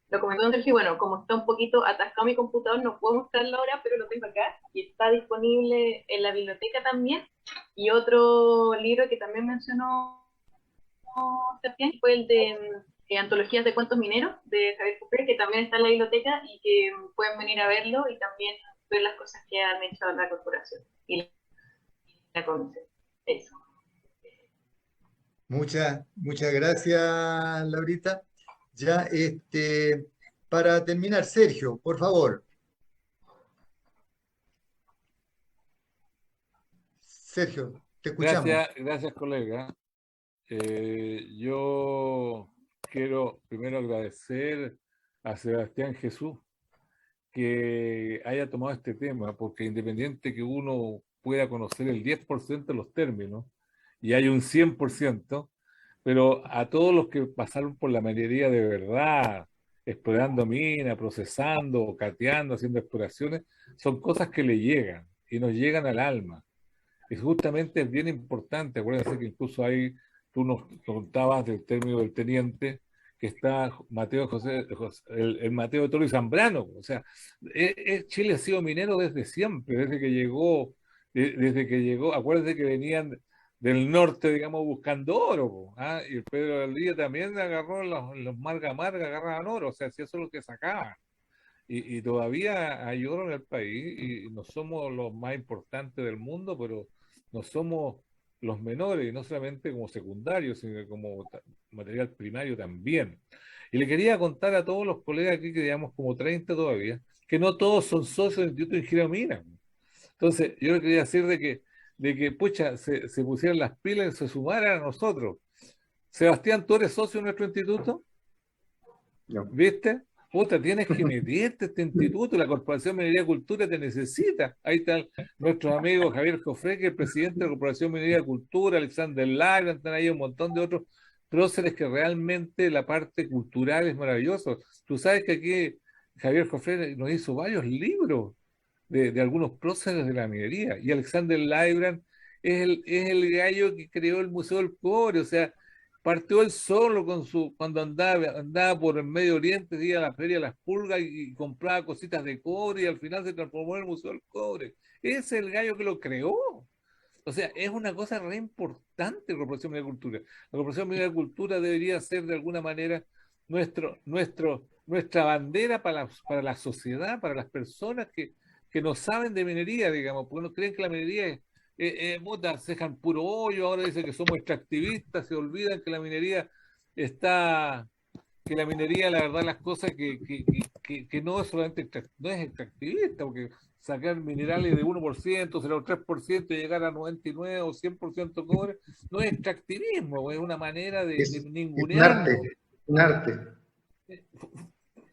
lo comentó Don Sergio, y bueno, como está un poquito atascado mi computador, no puedo mostrarlo ahora, pero lo tengo acá, y está disponible en la biblioteca también. Y otro libro que también mencionó Sebastián fue el de Antologías de Cuentos Mineros, de Javier Cupé, que también está en la biblioteca, y que pueden venir a verlo, y también ver las cosas que han hecho la corporación, y la comisión. Eso. Muchas gracias, Laurita. Ya, para terminar, Sergio, por favor. Sergio, te escuchamos. Gracias, colega. Yo quiero primero agradecer a Sebastián Jesús que haya tomado este tema, porque independiente que uno pueda conocer el 10% de los términos, y hay un 100%, pero a todos los que pasaron por la minería de verdad, explorando minas, procesando, cateando, haciendo exploraciones, son cosas que le llegan y nos llegan al alma. Y justamente es bien importante, acuérdense que incluso ahí tú nos contabas del término del teniente, que está Mateo el Mateo de Toro y Zambrano. O sea, Chile ha sido minero desde siempre, desde que llegó, acuérdense que venían del norte, digamos, buscando oro, ¿ah? Y el Pedro Valdivia también agarró los Marga Marga, agarraban oro, o sea, si eso es lo que sacaba. Y todavía hay oro en el país, y no somos los más importantes del mundo, pero no somos los menores, y no solamente como secundarios, sino como material primario también. Y le quería contar a todos los colegas aquí, que digamos como 30 todavía, que no todos son socios del Instituto de Ingeniería Mina. Entonces, yo le quería decir de que de que, pucha, se pusieran las pilas y se sumaran a nosotros. Sebastián, ¿tú eres socio de nuestro instituto? No. ¿Viste? Puta, tienes que meterte a este instituto, la Corporación Minería y Cultura te necesita. Ahí están nuestros amigos Javier Jofré, que es presidente de la Corporación Minería y Cultura, Alexander Lara, están ahí un montón de otros próceres que realmente la parte cultural es maravillosa. Tú sabes que aquí Javier Jofré nos hizo varios libros de algunos próceres de la minería, y Alexander Laibran es el gallo que creó el Museo del Cobre, o sea, partió él solo cuando andaba por el Medio Oriente, iba a la Feria de las Pulgas y compraba cositas de cobre y al final se transformó en el Museo del Cobre. Ese es el gallo que lo creó. O sea, es una cosa re importante la Corporación Minería de Cultura. La Corporación Minería de Cultura debería ser de alguna manera nuestra bandera para la sociedad, para las personas que no saben de minería, digamos, porque no creen que la minería puta, se dejan puro hoyo, ahora dicen que somos extractivistas, se olvidan que la minería la verdad, las cosas que no es solamente no es extractivista, porque sacar minerales de 1%, 0,3% y llegar a 99 o 100% cobre, no es extractivismo, es una manera de ningunearnos. Un arte.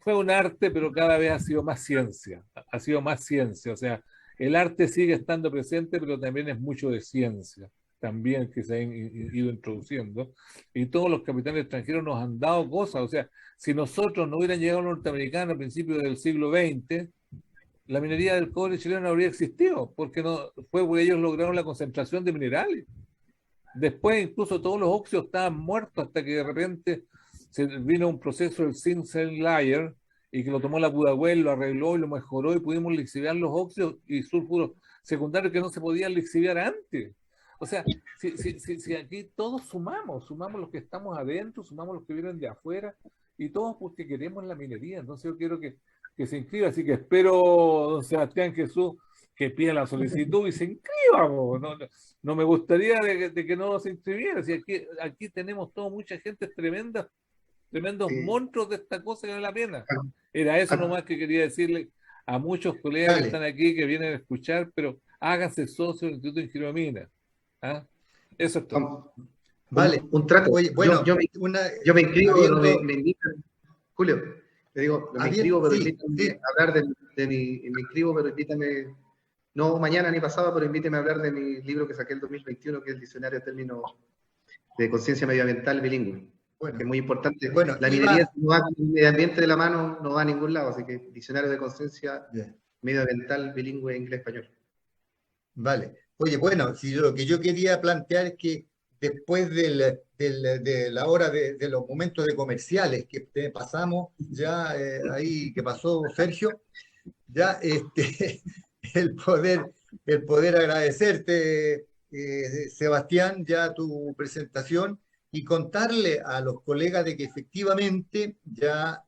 Fue un arte, pero cada vez ha sido más ciencia, o sea, el arte sigue estando presente, pero también es mucho de ciencia, también que se ha ido introduciendo, y todos los capitales extranjeros nos han dado cosas, o sea, si nosotros no hubieran llegado los norteamericanos a principios del siglo XX, la minería del cobre chileno no habría existido, porque ellos lograron la concentración de minerales. Después incluso todos los óxidos estaban muertos hasta que de repente se vino un proceso del Zinc-Layer y que lo tomó la Pudahuel, lo arregló y lo mejoró y pudimos lixiviar los óxidos y sulfuros secundarios que no se podían lixiviar antes. O sea, si aquí todos sumamos los que estamos adentro, sumamos los que vienen de afuera y todos porque queremos la minería. Entonces yo quiero que se inscriba, así que espero, don Sebastián Jesús, que pida la solicitud y se inscriba. No me gustaría de que no se inscribiera. Si aquí tenemos mucha gente tremendos monstruos de esta cosa que vale la pena. Era eso nomás que quería decirle a muchos colegas que están aquí, que vienen a escuchar, pero háganse socios del Instituto de Ingeniería Mina. ¿Ah? Eso es todo. Vale, un trato. Oye, bueno, yo me inscribo, habiendo... me invitan. Julio, te digo, me inscribo, pero invítame a hablar me inscribo, pero invítame, no mañana ni pasado, pero invítame a hablar de mi libro que saqué el 2021, que es el Diccionario de Términos de Conciencia Medioambiental Bilingüe. Bueno, que es muy importante. Bueno, la minería, si no va con el medio ambiente de la mano, no va a ningún lado, así que Diccionario de Conciencia Medioambiental Bilingüe Inglés-Español. Vale. Oye, bueno, si lo que yo quería plantear es que después de la hora de los momentos de comerciales que pasamos, ya ahí que pasó Sergio, ya el poder agradecerte, Sebastián, ya tu presentación y contarle a los colegas de que efectivamente ya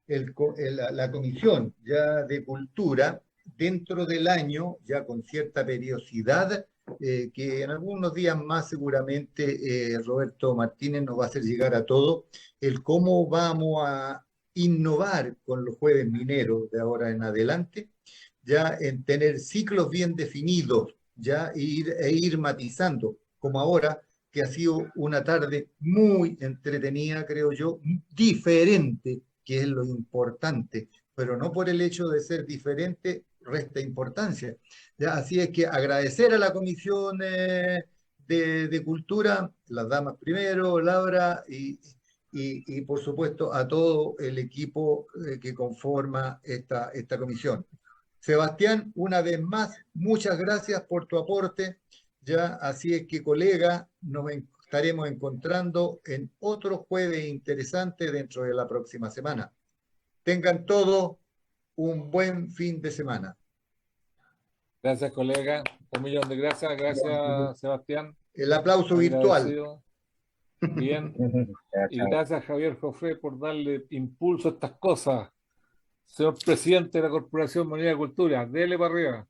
la Comisión ya de Cultura dentro del año, ya con cierta periodicidad, que en algunos días más seguramente Roberto Martínez nos va a hacer llegar a todo el cómo vamos a innovar con los jueves mineros de ahora en adelante, ya en tener ciclos bien definidos, ya e ir matizando, como ahora, que ha sido una tarde muy entretenida, creo yo, diferente, que es lo importante, pero no por el hecho de ser diferente resta importancia. ¿Ya? Así es que agradecer a la Comisión de Cultura, las damas primero, Laura, y por supuesto a todo el equipo que conforma esta comisión. Sebastián, una vez más, muchas gracias por tu aporte. Ya, así es que, colega, nos estaremos encontrando en otro jueves interesante dentro de la próxima semana. Tengan todos un buen fin de semana. Gracias, colega. 1.000.000 de gracias. Gracias, Sebastián. El aplauso virtual. Bien. Y gracias, Javier Jofré, por darle impulso a estas cosas. Señor presidente de la Corporación Minería y Cultura, dele para arriba.